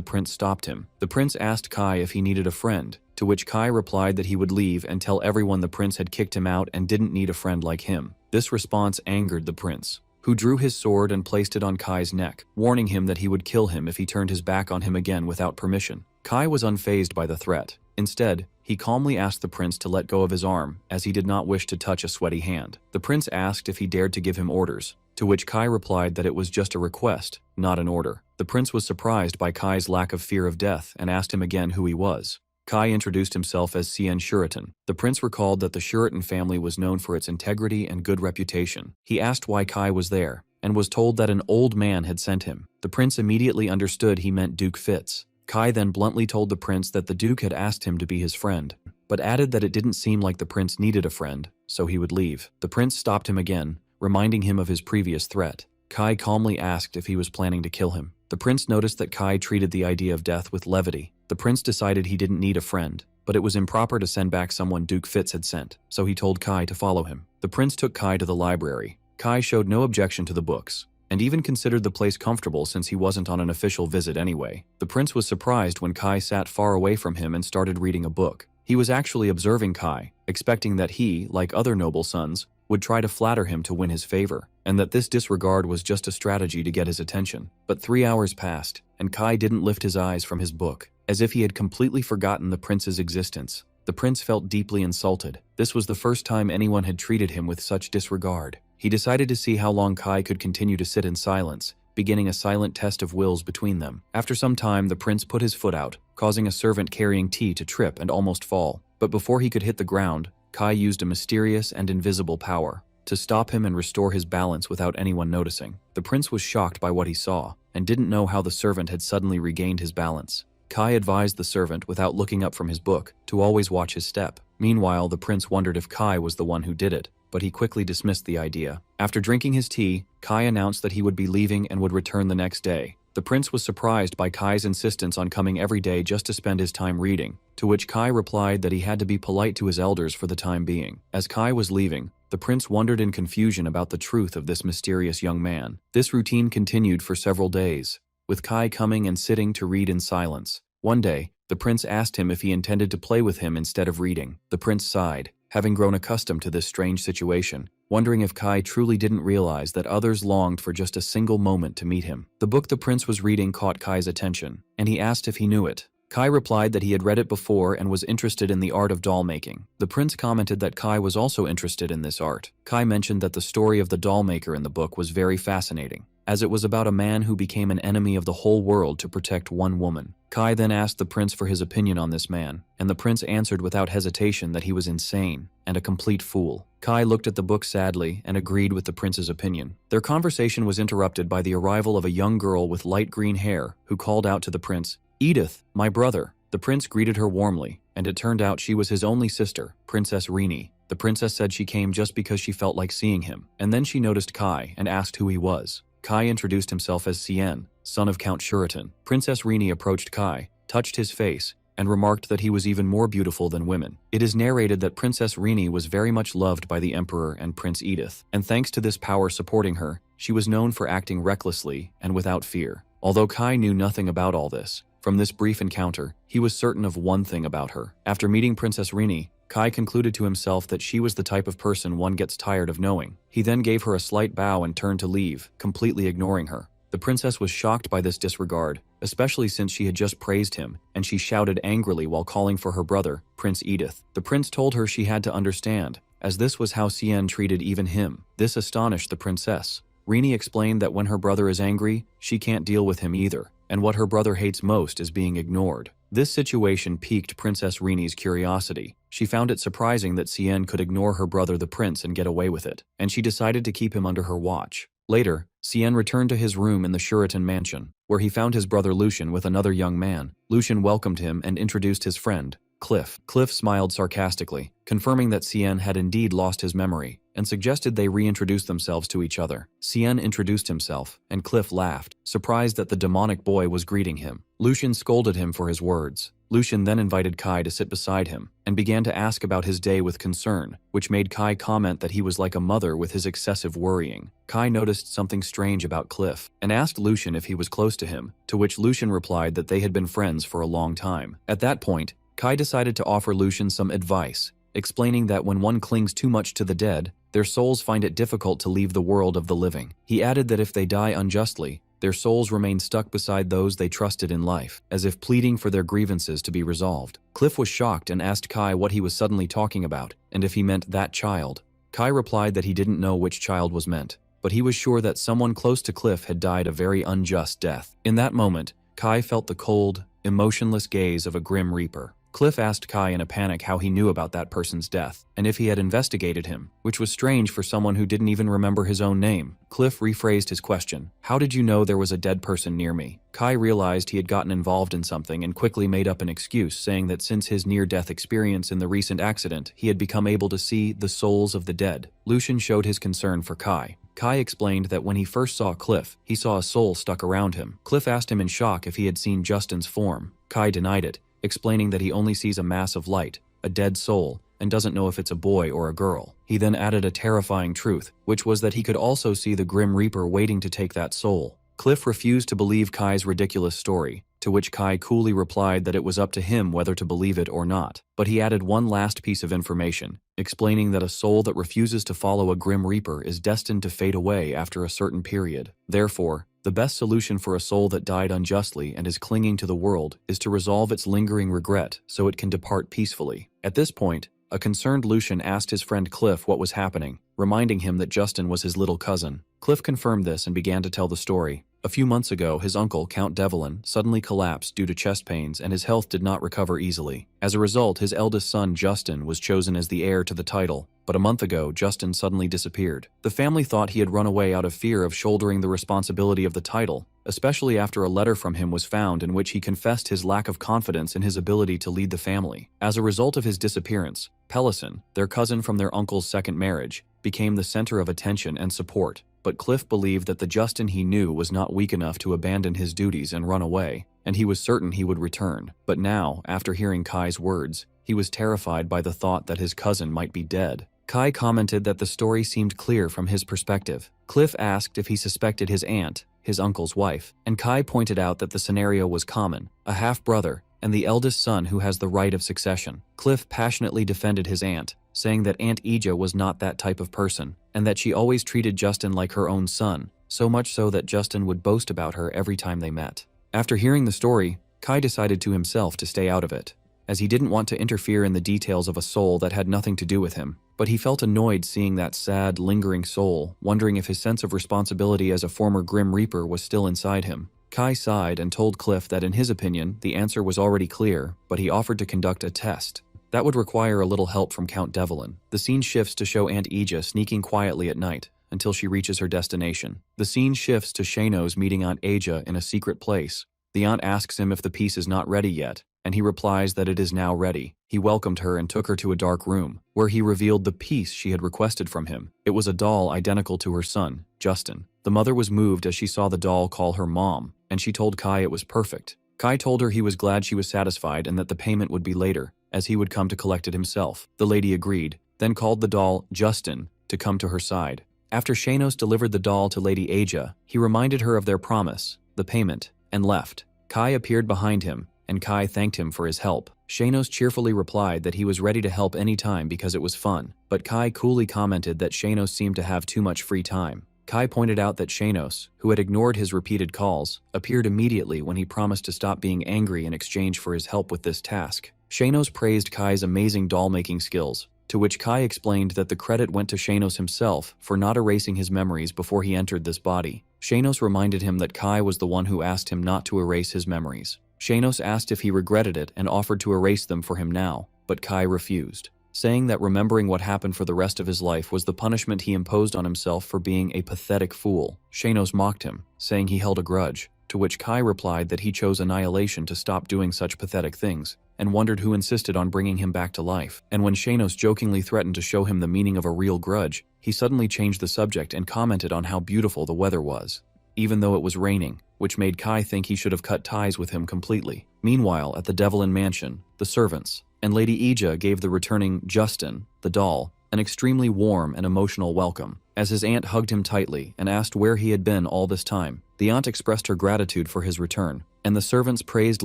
prince stopped him. The prince asked Kai if he needed a friend, to which Kai replied that he would leave and tell everyone the prince had kicked him out and didn't need a friend like him. This response angered the prince, who drew his sword and placed it on Kai's neck, warning him that he would kill him if he turned his back on him again without permission. Kai was unfazed by the threat. Instead, he calmly asked the prince to let go of his arm, as he did not wish to touch a sweaty hand. The prince asked if he dared to give him orders, to which Kai replied that it was just a request, not an order. The prince was surprised by Kai's lack of fear of death and asked him again who he was. Kai introduced himself as Seian Shuritan. The prince recalled that the Shuritan family was known for its integrity and good reputation. He asked why Kai was there, and was told that an old man had sent him. The prince immediately understood he meant Duke Fitz. Kai then bluntly told the prince that the Duke had asked him to be his friend, but added that it didn't seem like the prince needed a friend, so he would leave. The prince stopped him again, reminding him of his previous threat. Kai calmly asked if he was planning to kill him. The prince noticed that Kai treated the idea of death with levity. The prince decided he didn't need a friend, but it was improper to send back someone Duke Fitz had sent, so he told Kai to follow him. The prince took Kai to the library. Kai showed no objection to the books, and even considered the place comfortable since he wasn't on an official visit anyway. The prince was surprised when Kai sat far away from him and started reading a book. He was actually observing Kai, expecting that he, like other noble sons, would try to flatter him to win his favor, and that this disregard was just a strategy to get his attention. But 3 hours passed, and Kai didn't lift his eyes from his book, as if he had completely forgotten the prince's existence. The prince felt deeply insulted. This was the first time anyone had treated him with such disregard. He decided to see how long Kai could continue to sit in silence, beginning a silent test of wills between them. After some time, the prince put his foot out, causing a servant carrying tea to trip and almost fall. But before he could hit the ground, Kai used a mysterious and invisible power to stop him and restore his balance without anyone noticing. The prince was shocked by what he saw, and didn't know how the servant had suddenly regained his balance. Kai advised the servant, without looking up from his book, to always watch his step. Meanwhile, the prince wondered if Kai was the one who did it, but he quickly dismissed the idea. After drinking his tea, Kai announced that he would be leaving and would return the next day. The prince was surprised by Kai's insistence on coming every day just to spend his time reading, to which Kai replied that he had to be polite to his elders for the time being. As Kai was leaving, the prince wondered in confusion about the truth of this mysterious young man. This routine continued for several days, with Kai coming and sitting to read in silence. One day, the prince asked him if he intended to play with him instead of reading. The prince sighed, having grown accustomed to this strange situation, wondering if Kai truly didn't realize that others longed for just a single moment to meet him. The book the prince was reading caught Kai's attention, and he asked if he knew it. Kai replied that he had read it before and was interested in the art of doll making. The prince commented that Kai was also interested in this art. Kai mentioned that the story of the doll maker in the book was very fascinating, as it was about a man who became an enemy of the whole world to protect one woman. Kai then asked the prince for his opinion on this man, and the prince answered without hesitation that he was insane and a complete fool. Kai looked at the book sadly and agreed with the prince's opinion. Their conversation was interrupted by the arrival of a young girl with light green hair who called out to the prince, "Edith, my brother." The prince greeted her warmly, and it turned out she was his only sister, Princess Rini. The princess said she came just because she felt like seeing him, and then she noticed Kai and asked who he was. Kai introduced himself as Seian, son of Count Shuritan. Princess Rini approached Kai, touched his face, and remarked that he was even more beautiful than women. It is narrated that Princess Rini was very much loved by the Emperor and Prince Edith, and thanks to this power supporting her, she was known for acting recklessly and without fear. Although Kai knew nothing about all this, from this brief encounter, he was certain of one thing about her. After meeting Princess Rini, Kai concluded to himself that she was the type of person one gets tired of knowing. He then gave her a slight bow and turned to leave, completely ignoring her. The princess was shocked by this disregard, especially since she had just praised him, and she shouted angrily while calling for her brother, Prince Edith. The prince told her she had to understand, as this was how Seian treated even him. This astonished the princess, Rini explained that when her brother is angry, she can't deal with him either, and what her brother hates most is being ignored. This situation piqued Princess Rini's curiosity. She found it surprising that Seian could ignore her brother the prince and get away with it, and she decided to keep him under her watch. Later, Seian returned to his room in the Shuritan mansion, where he found his brother Lucian with another young man. Lucian welcomed him and introduced his friend, Cliff. Cliff smiled sarcastically, confirming that Seian had indeed lost his memory, and suggested they reintroduce themselves to each other. Seian introduced himself, and Cliff laughed, surprised that the demonic boy was greeting him. Lucian scolded him for his words. Lucian then invited Kai to sit beside him, and began to ask about his day with concern, which made Kai comment that he was like a mother with his excessive worrying. Kai noticed something strange about Cliff, and asked Lucian if he was close to him, to which Lucian replied that they had been friends for a long time. At that point, Kai decided to offer Lucian some advice, explaining that when one clings too much to the dead, their souls find it difficult to leave the world of the living. He added that if they die unjustly, their souls remain stuck beside those they trusted in life, as if pleading for their grievances to be resolved. Cliff was shocked and asked Kai what he was suddenly talking about, and if he meant that child. Kai replied that he didn't know which child was meant, but he was sure that someone close to Cliff had died a very unjust death. In that moment, Kai felt the cold, emotionless gaze of a grim reaper. Cliff asked Kai in a panic how he knew about that person's death, and if he had investigated him, which was strange for someone who didn't even remember his own name. Cliff rephrased his question, "How did you know there was a dead person near me?" Kai realized he had gotten involved in something and quickly made up an excuse, saying that since his near-death experience in the recent accident, he had become able to see the souls of the dead. Lucian showed his concern for Kai. Kai explained that when he first saw Cliff, he saw a soul stuck around him. Cliff asked him in shock if he had seen Justin's form. Kai denied it, explaining that he only sees a mass of light, a dead soul, and doesn't know if it's a boy or a girl. He then added a terrifying truth, which was that he could also see the Grim Reaper waiting to take that soul. Cliff refused to believe Kai's ridiculous story, to which Kai coolly replied that it was up to him whether to believe it or not. But he added one last piece of information, explaining that a soul that refuses to follow a Grim Reaper is destined to fade away after a certain period. Therefore, the best solution for a soul that died unjustly and is clinging to the world is to resolve its lingering regret so it can depart peacefully. At this point, a concerned Lucian asked his friend Cliff what was happening, reminding him that Justin was his little cousin. Cliff confirmed this and began to tell the story. A few months ago, his uncle, Count Devlin, suddenly collapsed due to chest pains and his health did not recover easily. As a result, his eldest son, Justin, was chosen as the heir to the title. But a month ago, Justin suddenly disappeared. The family thought he had run away out of fear of shouldering the responsibility of the title, especially after a letter from him was found in which he confessed his lack of confidence in his ability to lead the family. As a result of his disappearance, Pelison, their cousin from their uncle's second marriage, became the center of attention and support. But Cliff believed that the Justin he knew was not weak enough to abandon his duties and run away, and he was certain he would return. But now, after hearing Kai's words, he was terrified by the thought that his cousin might be dead. Kai commented that the story seemed clear from his perspective. Cliff asked if he suspected his aunt, his uncle's wife, and Kai pointed out that the scenario was common: a half-brother and the eldest son who has the right of succession. Cliff passionately defended his aunt, saying that Aunt Ija was not that type of person, and that she always treated Justin like her own son, so much so that Justin would boast about her every time they met. After hearing the story, Kai decided to himself to stay out of it, as he didn't want to interfere in the details of a soul that had nothing to do with him. But he felt annoyed seeing that sad, lingering soul, wondering if his sense of responsibility as a former Grim Reaper was still inside him. Kai sighed and told Cliff that in his opinion, the answer was already clear, but he offered to conduct a test. That would require a little help from Count Devlin. The scene shifts to show Aunt Ija sneaking quietly at night until she reaches her destination. The scene shifts to Shanos meeting Aunt Ija in a secret place. The aunt asks him if the piece is not ready yet, and he replies that it is now ready. He welcomed her and took her to a dark room, where he revealed the piece she had requested from him. It was a doll identical to her son, Justin. The mother was moved as she saw the doll call her mom, and she told Kai it was perfect. Kai told her he was glad she was satisfied and that the payment would be later, as he would come to collect it himself. The lady agreed, then called the doll Justin to come to her side. After Shanos delivered the doll to Lady Aja, he reminded her of their promise, the payment, and left. Kai appeared behind him, and Kai thanked him for his help. Shanos cheerfully replied that he was ready to help any time because it was fun, but Kai coolly commented that Shanos seemed to have too much free time. Kai pointed out that Shanos, who had ignored his repeated calls, appeared immediately when he promised to stop being angry in exchange for his help with this task. Shanos praised Kai's amazing doll-making skills, to which Kai explained that the credit went to Shanos himself for not erasing his memories before he entered this body. Shanos reminded him that Kai was the one who asked him not to erase his memories. Shanos asked if he regretted it and offered to erase them for him now, but Kai refused, saying that remembering what happened for the rest of his life was the punishment he imposed on himself for being a pathetic fool. Shanos mocked him, saying he held a grudge, to which Kai replied that he chose annihilation to stop doing such pathetic things, and wondered who insisted on bringing him back to life. And when Shanos jokingly threatened to show him the meaning of a real grudge, he suddenly changed the subject and commented on how beautiful the weather was, even though it was raining, which made Kai think he should have cut ties with him completely. Meanwhile, at the Devlin mansion, the servants and Lady Ija gave the returning Justin, the doll, an extremely warm and emotional welcome, as his aunt hugged him tightly and asked where he had been all this time. The aunt expressed her gratitude for his return, and the servants praised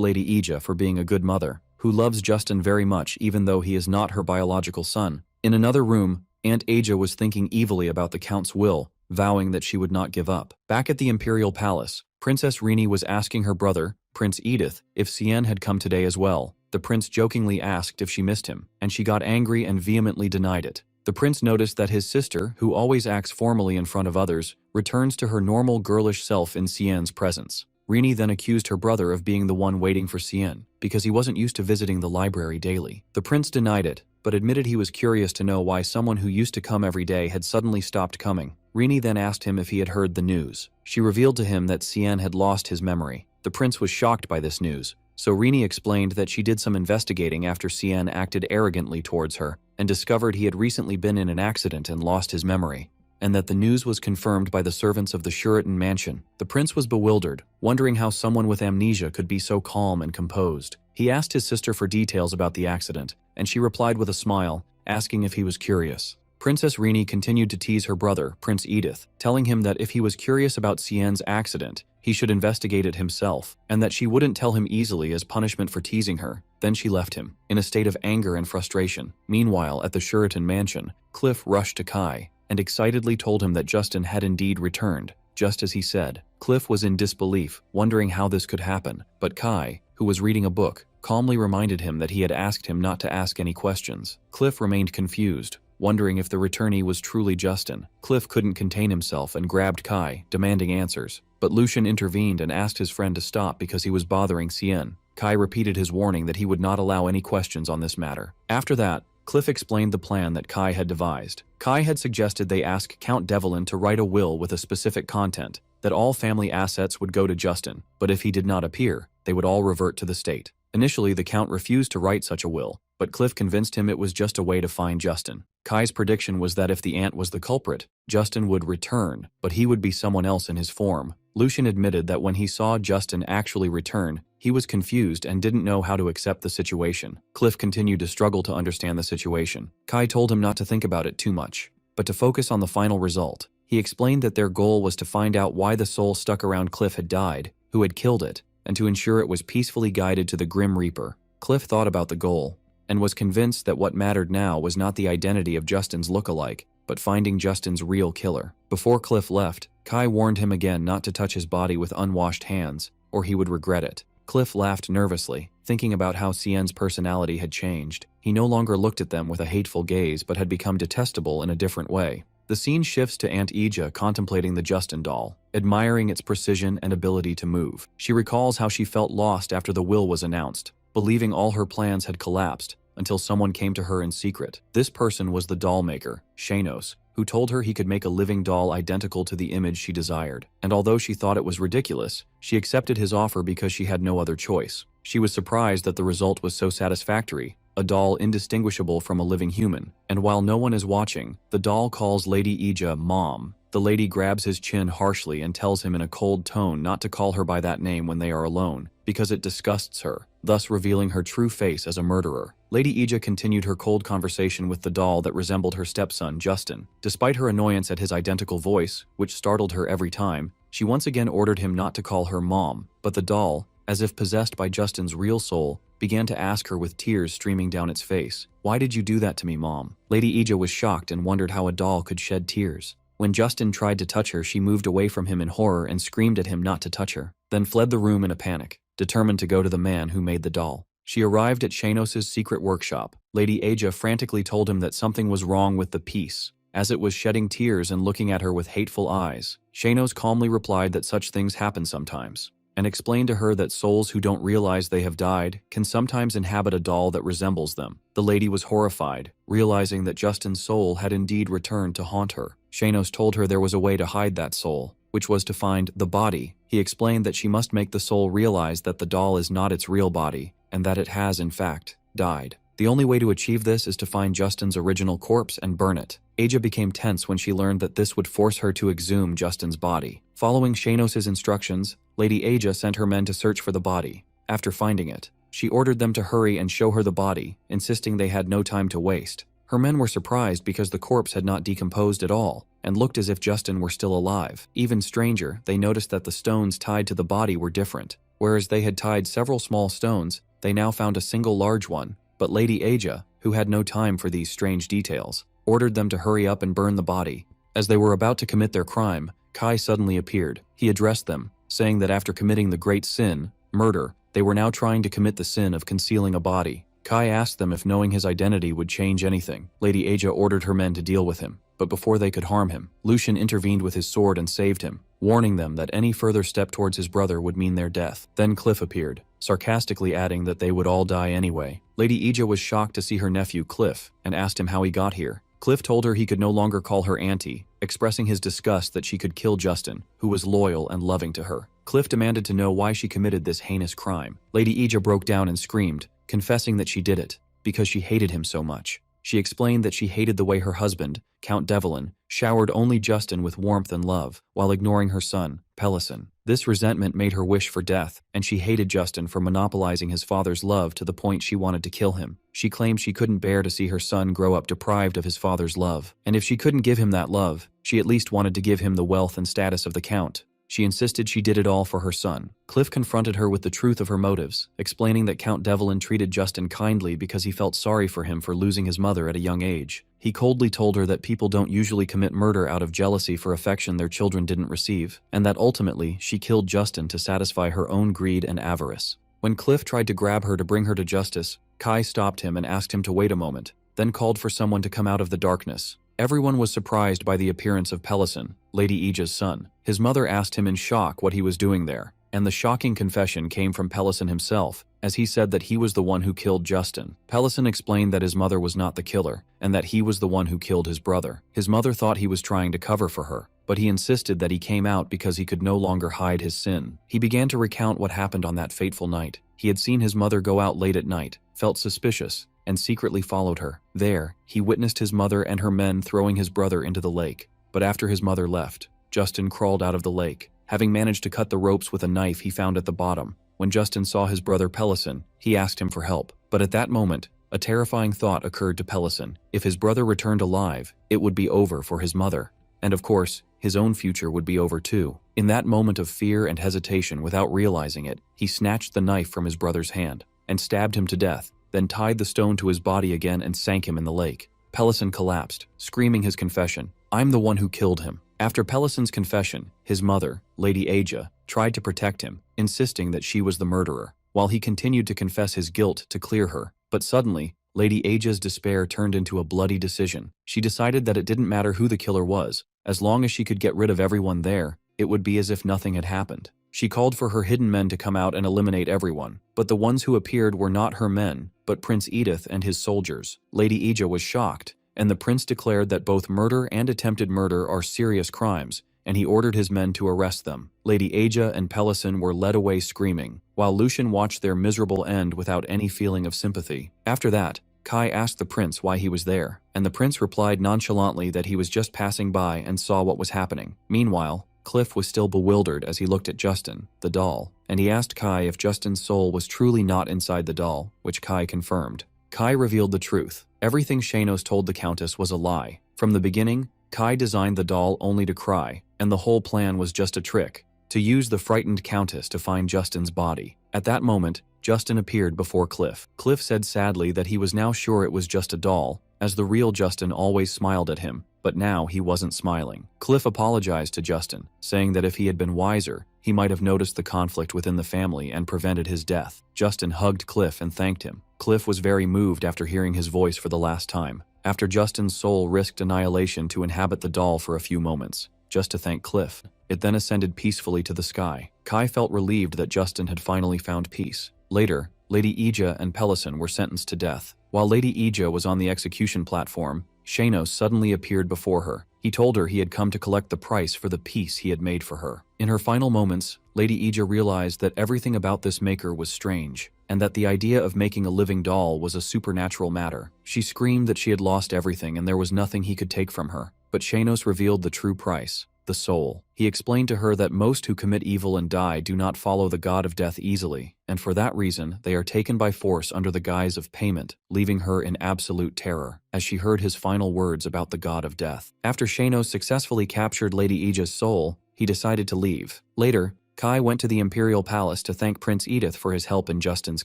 Lady Ija for being a good mother, who loves Justin very much even though he is not her biological son. In another room, Aunt Aja was thinking evilly about the Count's will, vowing that she would not give up. Back at the Imperial Palace, Princess Rini was asking her brother, Prince Edith, if Seian had come today as well. The prince jokingly asked if she missed him, and she got angry and vehemently denied it. The prince noticed that his sister, who always acts formally in front of others, returns to her normal girlish self in Seian's presence. Rini then accused her brother of being the one waiting for Seian, because he wasn't used to visiting the library daily. The prince denied it, but admitted he was curious to know why someone who used to come every day had suddenly stopped coming. Rini then asked him if he had heard the news. She revealed to him that Seian had lost his memory. The prince was shocked by this news, so Rini explained that she did some investigating after Seian acted arrogantly towards her, and discovered he had recently been in an accident and lost his memory, and that the news was confirmed by the servants of the Shuritan mansion. The prince was bewildered, wondering how someone with amnesia could be so calm and composed. He asked his sister for details about the accident, and she replied with a smile, asking if he was curious. Princess Rini continued to tease her brother, Prince Edith, telling him that if he was curious about Seian's accident, he should investigate it himself, and that she wouldn't tell him easily as punishment for teasing her. Then she left him, in a state of anger and frustration. Meanwhile, at the Shuritan mansion, Cliff rushed to Kai, and excitedly told him that Justin had indeed returned, just as he said. Cliff was in disbelief, wondering how this could happen, but Kai, who was reading a book, calmly reminded him that he had asked him not to ask any questions. Cliff remained confused, wondering if the returnee was truly Justin. Cliff couldn't contain himself and grabbed Kai, demanding answers. But Lucian intervened and asked his friend to stop because he was bothering Seian. Kai repeated his warning that he would not allow any questions on this matter. After that, Cliff explained the plan that Kai had devised. Kai had suggested they ask Count Devlin to write a will with a specific content, that all family assets would go to Justin, but if he did not appear, they would all revert to the state. Initially, the Count refused to write such a will, but Cliff convinced him it was just a way to find Justin. Kai's prediction was that if the aunt was the culprit, Justin would return, but he would be someone else in his form. Lucian admitted that when he saw Justin actually return, he was confused and didn't know how to accept the situation. Cliff continued to struggle to understand the situation. Kai told him not to think about it too much, but to focus on the final result. He explained that their goal was to find out why the soul stuck around Cliff had died, who had killed it, and to ensure it was peacefully guided to the Grim Reaper. Cliff thought about the goal, and was convinced that what mattered now was not the identity of Justin's look-alike, but finding Justin's real killer. Before Cliff left, Kai warned him again not to touch his body with unwashed hands, or he would regret it. Cliff laughed nervously, thinking about how Seian's personality had changed. He no longer looked at them with a hateful gaze but had become detestable in a different way. The scene shifts to Aunt Ija contemplating the Justin doll, admiring its precision and ability to move. She recalls how she felt lost after the will was announced, believing all her plans had collapsed, until someone came to her in secret. This person was the doll maker, Shanos, who told her he could make a living doll identical to the image she desired. And although she thought it was ridiculous, she accepted his offer because she had no other choice. She was surprised that the result was so satisfactory, a doll indistinguishable from a living human. And while no one is watching, the doll calls Lady Ija Mom. The lady grabs his chin harshly and tells him in a cold tone not to call her by that name when they are alone, because it disgusts her, thus revealing her true face as a murderer. Lady Ija continued her cold conversation with the doll that resembled her stepson, Justin. Despite her annoyance at his identical voice, which startled her every time, she once again ordered him not to call her Mom, but the doll, as if possessed by Justin's real soul, began to ask her with tears streaming down its face, "Why did you do that to me, Mom?" Lady Ija was shocked and wondered how a doll could shed tears. When Justin tried to touch her, she moved away from him in horror and screamed at him not to touch her, then fled the room in a panic, determined to go to the man who made the doll. She arrived at Shanos's secret workshop. Lady Aja frantically told him that something was wrong with the piece, as it was shedding tears and looking at her with hateful eyes. Shanos calmly replied that such things happen sometimes, and explained to her that souls who don't realize they have died can sometimes inhabit a doll that resembles them. The lady was horrified, realizing that Justin's soul had indeed returned to haunt her. Shanos told her there was a way to hide that soul, which was to find the body. He explained that she must make the soul realize that the doll is not its real body, and that it has, in fact, died. The only way to achieve this is to find Justin's original corpse and burn it. Aja became tense when she learned that this would force her to exhume Justin's body. Following Shanos's instructions, Lady Aja sent her men to search for the body. After finding it, she ordered them to hurry and show her the body, insisting they had no time to waste. Her men were surprised because the corpse had not decomposed at all, and looked as if Justin were still alive. Even stranger, they noticed that the stones tied to the body were different. Whereas they had tied several small stones, they now found a single large one. But Lady Aja, who had no time for these strange details, ordered them to hurry up and burn the body. As they were about to commit their crime, Kai suddenly appeared. He addressed them, saying that after committing the great sin, murder, they were now trying to commit the sin of concealing a body. Kai asked them if knowing his identity would change anything. Lady Aja ordered her men to deal with him, but before they could harm him, Lucian intervened with his sword and saved him, warning them that any further step towards his brother would mean their death. Then Cliff appeared, sarcastically adding that they would all die anyway. Lady Aja was shocked to see her nephew Cliff, and asked him how he got here. Cliff told her he could no longer call her auntie, expressing his disgust that she could kill Justin, who was loyal and loving to her. Cliff demanded to know why she committed this heinous crime. Lady Aja broke down and screamed, confessing that she did it because she hated him so much. She explained that she hated the way her husband, Count Devlin, showered only Justin with warmth and love, while ignoring her son, Pelison. This resentment made her wish for death, and she hated Justin for monopolizing his father's love to the point she wanted to kill him. She claimed she couldn't bear to see her son grow up deprived of his father's love, and if she couldn't give him that love, she at least wanted to give him the wealth and status of the Count. She insisted she did it all for her son. Cliff confronted her with the truth of her motives, explaining that Count Devlin treated Justin kindly because he felt sorry for him for losing his mother at a young age. He coldly told her that people don't usually commit murder out of jealousy for affection their children didn't receive, and that ultimately she killed Justin to satisfy her own greed and avarice. When Cliff tried to grab her to bring her to justice, Kai stopped him and asked him to wait a moment, then called for someone to come out of the darkness. Everyone was surprised by the appearance of Pelison, Lady Aja's son. His mother asked him in shock what he was doing there, and the shocking confession came from Pelison himself, as he said that he was the one who killed Justin. Pelison explained that his mother was not the killer, and that he was the one who killed his brother. His mother thought he was trying to cover for her, but he insisted that he came out because he could no longer hide his sin. He began to recount what happened on that fateful night. He had seen his mother go out late at night, felt suspicious, and secretly followed her. There, he witnessed his mother and her men throwing his brother into the lake. But after his mother left, Justin crawled out of the lake, having managed to cut the ropes with a knife he found at the bottom. When Justin saw his brother Pelison, he asked him for help. But at that moment, a terrifying thought occurred to Pelison. If his brother returned alive, it would be over for his mother. And of course, his own future would be over too. In that moment of fear and hesitation, without realizing it, he snatched the knife from his brother's hand and stabbed him to death, then tied the stone to his body again and sank him in the lake. Pelison collapsed, screaming his confession, "I'm the one who killed him." After Pelison's confession, his mother, Lady Aja, tried to protect him, insisting that she was the murderer, while he continued to confess his guilt to clear her. But suddenly, Lady Aja's despair turned into a bloody decision. She decided that it didn't matter who the killer was, as long as she could get rid of everyone there, it would be as if nothing had happened. She called for her hidden men to come out and eliminate everyone, but the ones who appeared were not her men, but Prince Edith and his soldiers. Lady Aja was shocked, and the prince declared that both murder and attempted murder are serious crimes, and he ordered his men to arrest them. Lady Aja and Pelison were led away screaming, while Lucian watched their miserable end without any feeling of sympathy. After that, Kai asked the prince why he was there, and the prince replied nonchalantly that he was just passing by and saw what was happening. Meanwhile, Cliff was still bewildered as he looked at Justin, the doll, and he asked Kai if Justin's soul was truly not inside the doll, which Kai confirmed. Kai revealed the truth. Everything Shanos told the Countess was a lie. From the beginning, Kai designed the doll only to cry, and the whole plan was just a trick, to use the frightened Countess to find Justin's body. At that moment, Justin appeared before Cliff. Cliff said sadly that he was now sure it was just a doll, as the real Justin always smiled at him, but now he wasn't smiling. Cliff apologized to Justin, saying that if he had been wiser, he might have noticed the conflict within the family and prevented his death. Justin hugged Cliff and thanked him. Cliff was very moved after hearing his voice for the last time. After Justin's soul risked annihilation to inhabit the doll for a few moments, just to thank Cliff, it then ascended peacefully to the sky. Kai felt relieved that Justin had finally found peace. Later, Lady Ija and Pelison were sentenced to death. While Lady Ija was on the execution platform, Shanos suddenly appeared before her. He told her he had come to collect the price for the peace he had made for her. In her final moments, Lady Ija realized that everything about this maker was strange, and that the idea of making a living doll was a supernatural matter. She screamed that she had lost everything and there was nothing he could take from her. But Shanos revealed the true price: the soul. He explained to her that most who commit evil and die do not follow the god of death easily, and for that reason they are taken by force under the guise of payment, leaving her in absolute terror, as she heard his final words about the god of death. After Shanos successfully captured Lady Ija's soul, he decided to leave. Later, Kai went to the Imperial Palace to thank Prince Edith for his help in Justin's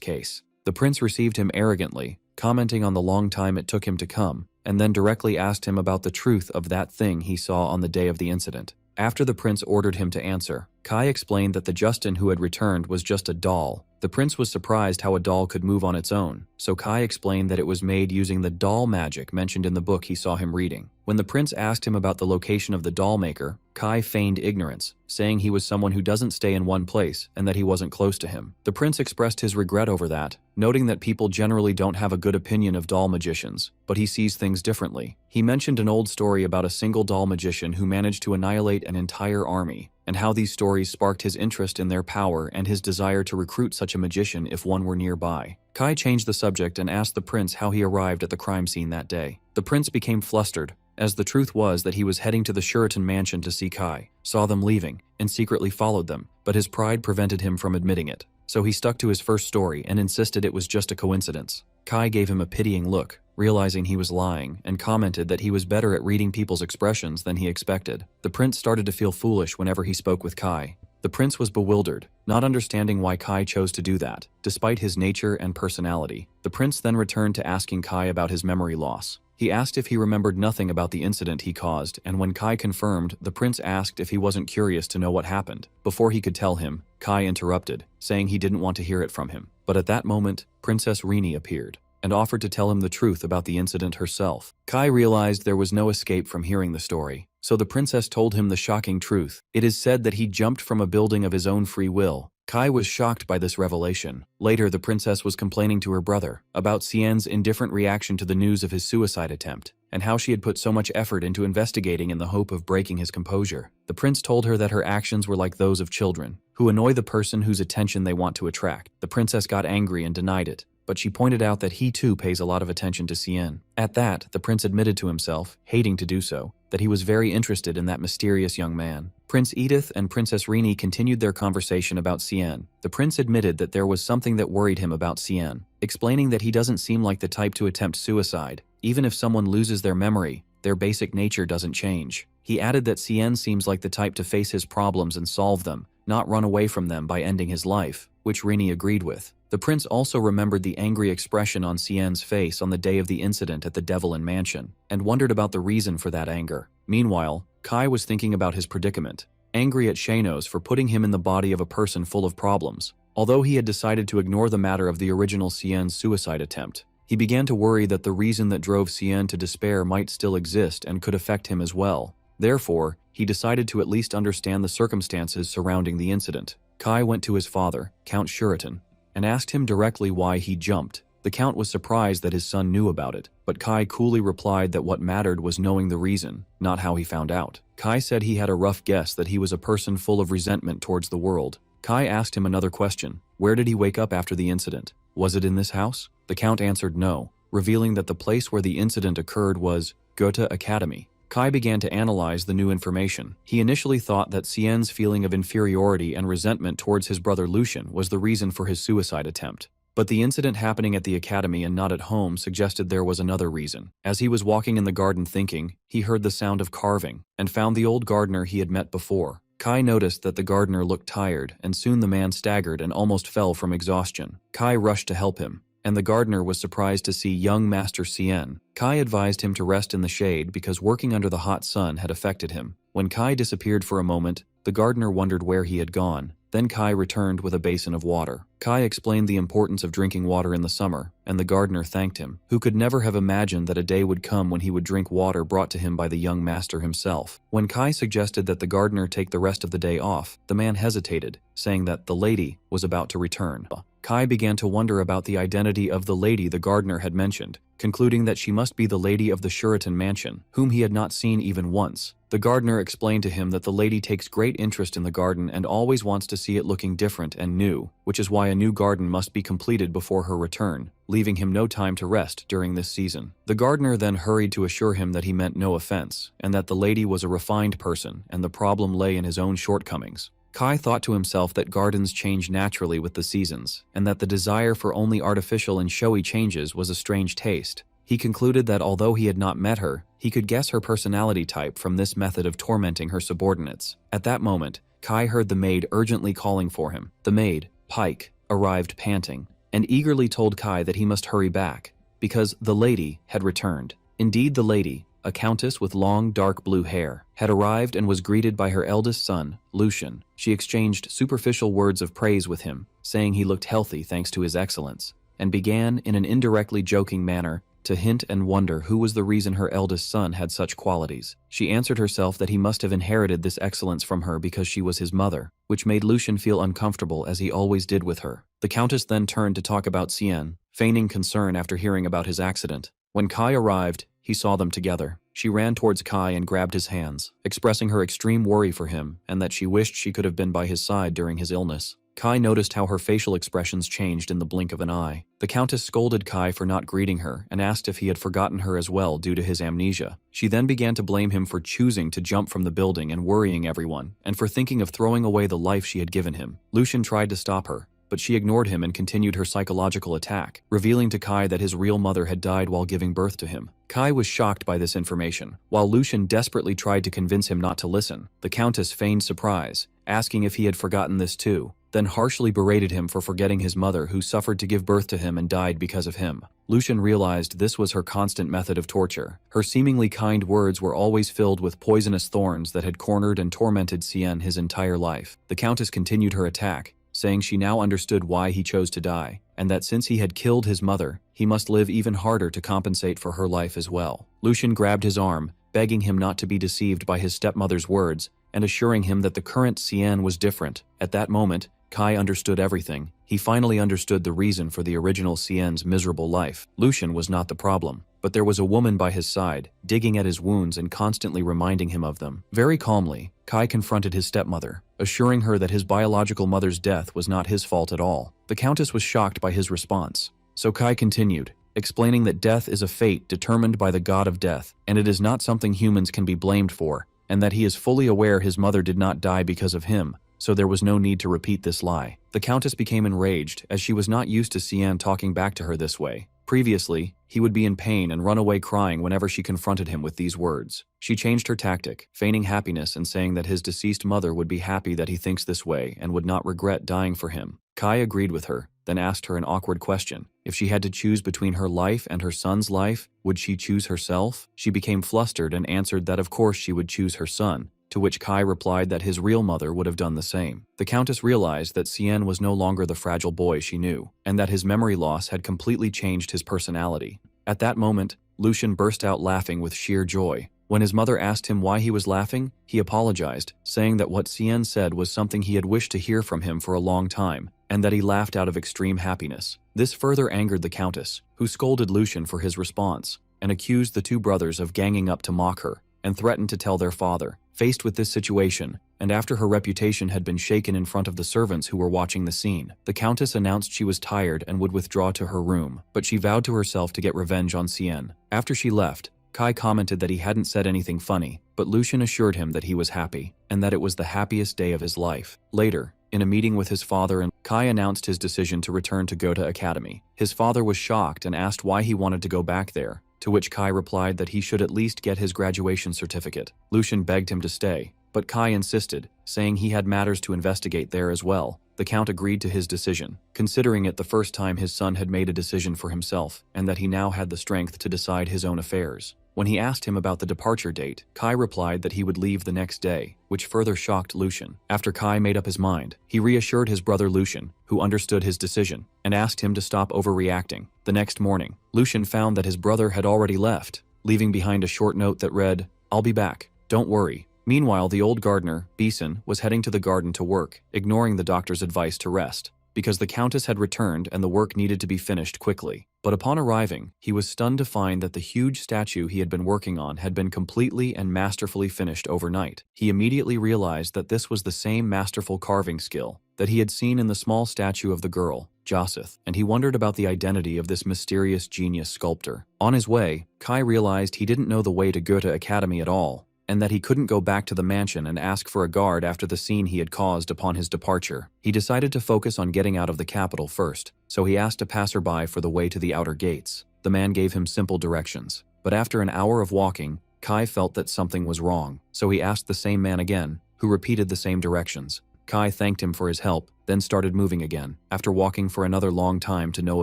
case. The prince received him arrogantly, commenting on the long time it took him to come, and then directly asked him about the truth of that thing he saw on the day of the incident. After the prince ordered him to answer, Kai explained that the Justin who had returned was just a doll. The prince was surprised how a doll could move on its own, so Kai explained that it was made using the doll magic mentioned in the book he saw him reading. When the prince asked him about the location of the doll maker, Kai feigned ignorance, saying he was someone who doesn't stay in one place and that he wasn't close to him. The prince expressed his regret over that, noting that people generally don't have a good opinion of doll magicians, but he sees things differently. He mentioned an old story about a single doll magician who managed to annihilate an entire army, and how these stories sparked his interest in their power and his desire to recruit such a magician if one were nearby. Kai changed the subject and asked the prince how he arrived at the crime scene that day. The prince became flustered, as the truth was that he was heading to the Shuritan mansion to see Kai, saw them leaving, and secretly followed them, but his pride prevented him from admitting it. So he stuck to his first story and insisted it was just a coincidence. Kai gave him a pitying look, realizing he was lying, and commented that he was better at reading people's expressions than he expected. The prince started to feel foolish whenever he spoke with Kai. The prince was bewildered, not understanding why Kai chose to do that, despite his nature and personality. The prince then returned to asking Kai about his memory loss. He asked if he remembered nothing about the incident he caused, and when Kai confirmed, the prince asked if he wasn't curious to know what happened. Before he could tell him, Kai interrupted, saying he didn't want to hear it from him. But at that moment, Princess Rini appeared, and offered to tell him the truth about the incident herself. Kai realized there was no escape from hearing the story, so the princess told him the shocking truth. It is said that he jumped from a building of his own free will. Kai was shocked by this revelation. Later, the princess was complaining to her brother about Seian's indifferent reaction to the news of his suicide attempt, and how she had put so much effort into investigating in the hope of breaking his composure. The prince told her that her actions were like those of children, who annoy the person whose attention they want to attract. The princess got angry and denied it, but she pointed out that he too pays a lot of attention to Seian. At that, the prince admitted to himself, hating to do so, that he was very interested in that mysterious young man. Prince Edith and Princess Rini continued their conversation about Seian. The prince admitted that there was something that worried him about Seian, explaining that he doesn't seem like the type to attempt suicide. Even if someone loses their memory, their basic nature doesn't change. He added that Seian seems like the type to face his problems and solve them, not run away from them by ending his life, which Rini agreed with. The prince also remembered the angry expression on Seian's face on the day of the incident at the Devlin Mansion, and wondered about the reason for that anger. Meanwhile, Kai was thinking about his predicament, angry at Shanos for putting him in the body of a person full of problems. Although he had decided to ignore the matter of the original Seian's suicide attempt, he began to worry that the reason that drove Seian to despair might still exist and could affect him as well. Therefore, he decided to at least understand the circumstances surrounding the incident. Kai went to his father, Count Shuritan, and asked him directly why he jumped. The Count was surprised that his son knew about it, but Kai coolly replied that what mattered was knowing the reason, not how he found out. Kai said he had a rough guess that he was a person full of resentment towards the world. Kai asked him another question. Where did he wake up after the incident? Was it in this house? The Count answered no, revealing that the place where the incident occurred was Goethe Academy. Kai began to analyze the new information. He initially thought that Seian's feeling of inferiority and resentment towards his brother Lucian was the reason for his suicide attempt. But the incident happening at the academy and not at home suggested there was another reason. As he was walking in the garden thinking, he heard the sound of carving, and found the old gardener he had met before. Kai noticed that the gardener looked tired, and soon the man staggered and almost fell from exhaustion. Kai rushed to help him, and the gardener was surprised to see young Master Seian. Kai advised him to rest in the shade because working under the hot sun had affected him. When Kai disappeared for a moment, the gardener wondered where he had gone. Then Kai returned with a basin of water. Kai explained the importance of drinking water in the summer, and the gardener thanked him, who could never have imagined that a day would come when he would drink water brought to him by the young master himself. When Kai suggested that the gardener take the rest of the day off, the man hesitated, saying that the lady was about to return. Kai began to wonder about the identity of the lady the gardener had mentioned, concluding that she must be the lady of the Shuritan mansion, whom he had not seen even once. The gardener explained to him that the lady takes great interest in the garden and always wants to see it looking different and new, which is why a new garden must be completed before her return, leaving him no time to rest during this season. The gardener then hurried to assure him that he meant no offense, and that the lady was a refined person and the problem lay in his own shortcomings. Kai thought to himself that gardens change naturally with the seasons, and that the desire for only artificial and showy changes was a strange taste. He concluded that although he had not met her, he could guess her personality type from this method of tormenting her subordinates. At that moment, Kai heard the maid urgently calling for him. The maid, Pike, arrived panting, and eagerly told Kai that he must hurry back, because the lady had returned. Indeed, the lady, a countess with long dark blue hair, had arrived and was greeted by her eldest son, Lucian. She exchanged superficial words of praise with him, saying he looked healthy thanks to his excellence, and began, in an indirectly joking manner, to hint and wonder who was the reason her eldest son had such qualities. She answered herself that he must have inherited this excellence from her because she was his mother, which made Lucian feel uncomfortable as he always did with her. The countess then turned to talk about Seian, feigning concern after hearing about his accident. When Kai arrived, he saw them together. She ran towards Kai and grabbed his hands, expressing her extreme worry for him and that she wished she could have been by his side during his illness. Kai noticed how her facial expressions changed in the blink of an eye. The countess scolded Kai for not greeting her and asked if he had forgotten her as well due to his amnesia. She then began to blame him for choosing to jump from the building and worrying everyone, and for thinking of throwing away the life she had given him. Lucian tried to stop her, but she ignored him and continued her psychological attack, revealing to Kai that his real mother had died while giving birth to him. Kai was shocked by this information. While Lucian desperately tried to convince him not to listen, the countess feigned surprise, asking if he had forgotten this too, then harshly berated him for forgetting his mother who suffered to give birth to him and died because of him. Lucian realized this was her constant method of torture. Her seemingly kind words were always filled with poisonous thorns that had cornered and tormented Seian his entire life. The countess continued her attack, saying she now understood why he chose to die, and that since he had killed his mother, he must live even harder to compensate for her life as well. Lucian grabbed his arm, begging him not to be deceived by his stepmother's words, and assuring him that the current Seian was different. At that moment, Kai understood everything. He finally understood the reason for the original Seian's miserable life. Lucian was not the problem, but there was a woman by his side, digging at his wounds and constantly reminding him of them. Very calmly, Kai confronted his stepmother, assuring her that his biological mother's death was not his fault at all. The countess was shocked by his response, so Kai continued, explaining that death is a fate determined by the god of death, and it is not something humans can be blamed for, and that he is fully aware his mother did not die because of him, so there was no need to repeat this lie. The countess became enraged, as she was not used to Seian talking back to her this way. Previously, he would be in pain and run away crying whenever she confronted him with these words. She changed her tactic, feigning happiness and saying that his deceased mother would be happy that he thinks this way and would not regret dying for him. Kai agreed with her, then asked her an awkward question. If she had to choose between her life and her son's life, would she choose herself? She became flustered and answered that of course she would choose her son, to which Kai replied that his real mother would have done the same. The countess realized that Seian was no longer the fragile boy she knew, and that his memory loss had completely changed his personality. At that moment, Lucian burst out laughing with sheer joy. When his mother asked him why he was laughing, he apologized, saying that what Seian said was something he had wished to hear from him for a long time, and that he laughed out of extreme happiness. This further angered the countess, who scolded Lucian for his response, and accused the two brothers of ganging up to mock her, and threatened to tell their father. Faced with this situation, and after her reputation had been shaken in front of the servants who were watching the scene, the countess announced she was tired and would withdraw to her room, but she vowed to herself to get revenge on Seian. After she left, Kai commented that he hadn't said anything funny, but Lucian assured him that he was happy, and that it was the happiest day of his life. Later, in a meeting with his father, Kai announced his decision to return to Gotha Academy. His father was shocked and asked why he wanted to go back there, to which Kai replied that he should at least get his graduation certificate. Lucian begged him to stay, but Kai insisted, saying he had matters to investigate there as well. The Count agreed to his decision, considering it the first time his son had made a decision for himself, and that he now had the strength to decide his own affairs. When he asked him about the departure date, Kai replied that he would leave the next day, which further shocked Lucian. After Kai made up his mind, he reassured his brother Lucian, who understood his decision, and asked him to stop overreacting. The next morning, Lucian found that his brother had already left, leaving behind a short note that read, "I'll be back. Don't worry." Meanwhile, the old gardener, Beeson, was heading to the garden to work, ignoring the doctor's advice to rest, because the Countess had returned and the work needed to be finished quickly. But upon arriving, he was stunned to find that the huge statue he had been working on had been completely and masterfully finished overnight. He immediately realized that this was the same masterful carving skill that he had seen in the small statue of the girl, Josith, and he wondered about the identity of this mysterious genius sculptor. On his way, Kai realized he didn't know the way to Goethe Academy at all, and that he couldn't go back to the mansion and ask for a guard after the scene he had caused upon his departure. He decided to focus on getting out of the capital first, so he asked a passerby for the way to the outer gates. The man gave him simple directions, but after an hour of walking, Kai felt that something was wrong, so he asked the same man again, who repeated the same directions. Kai thanked him for his help, then started moving again. After walking for another long time to no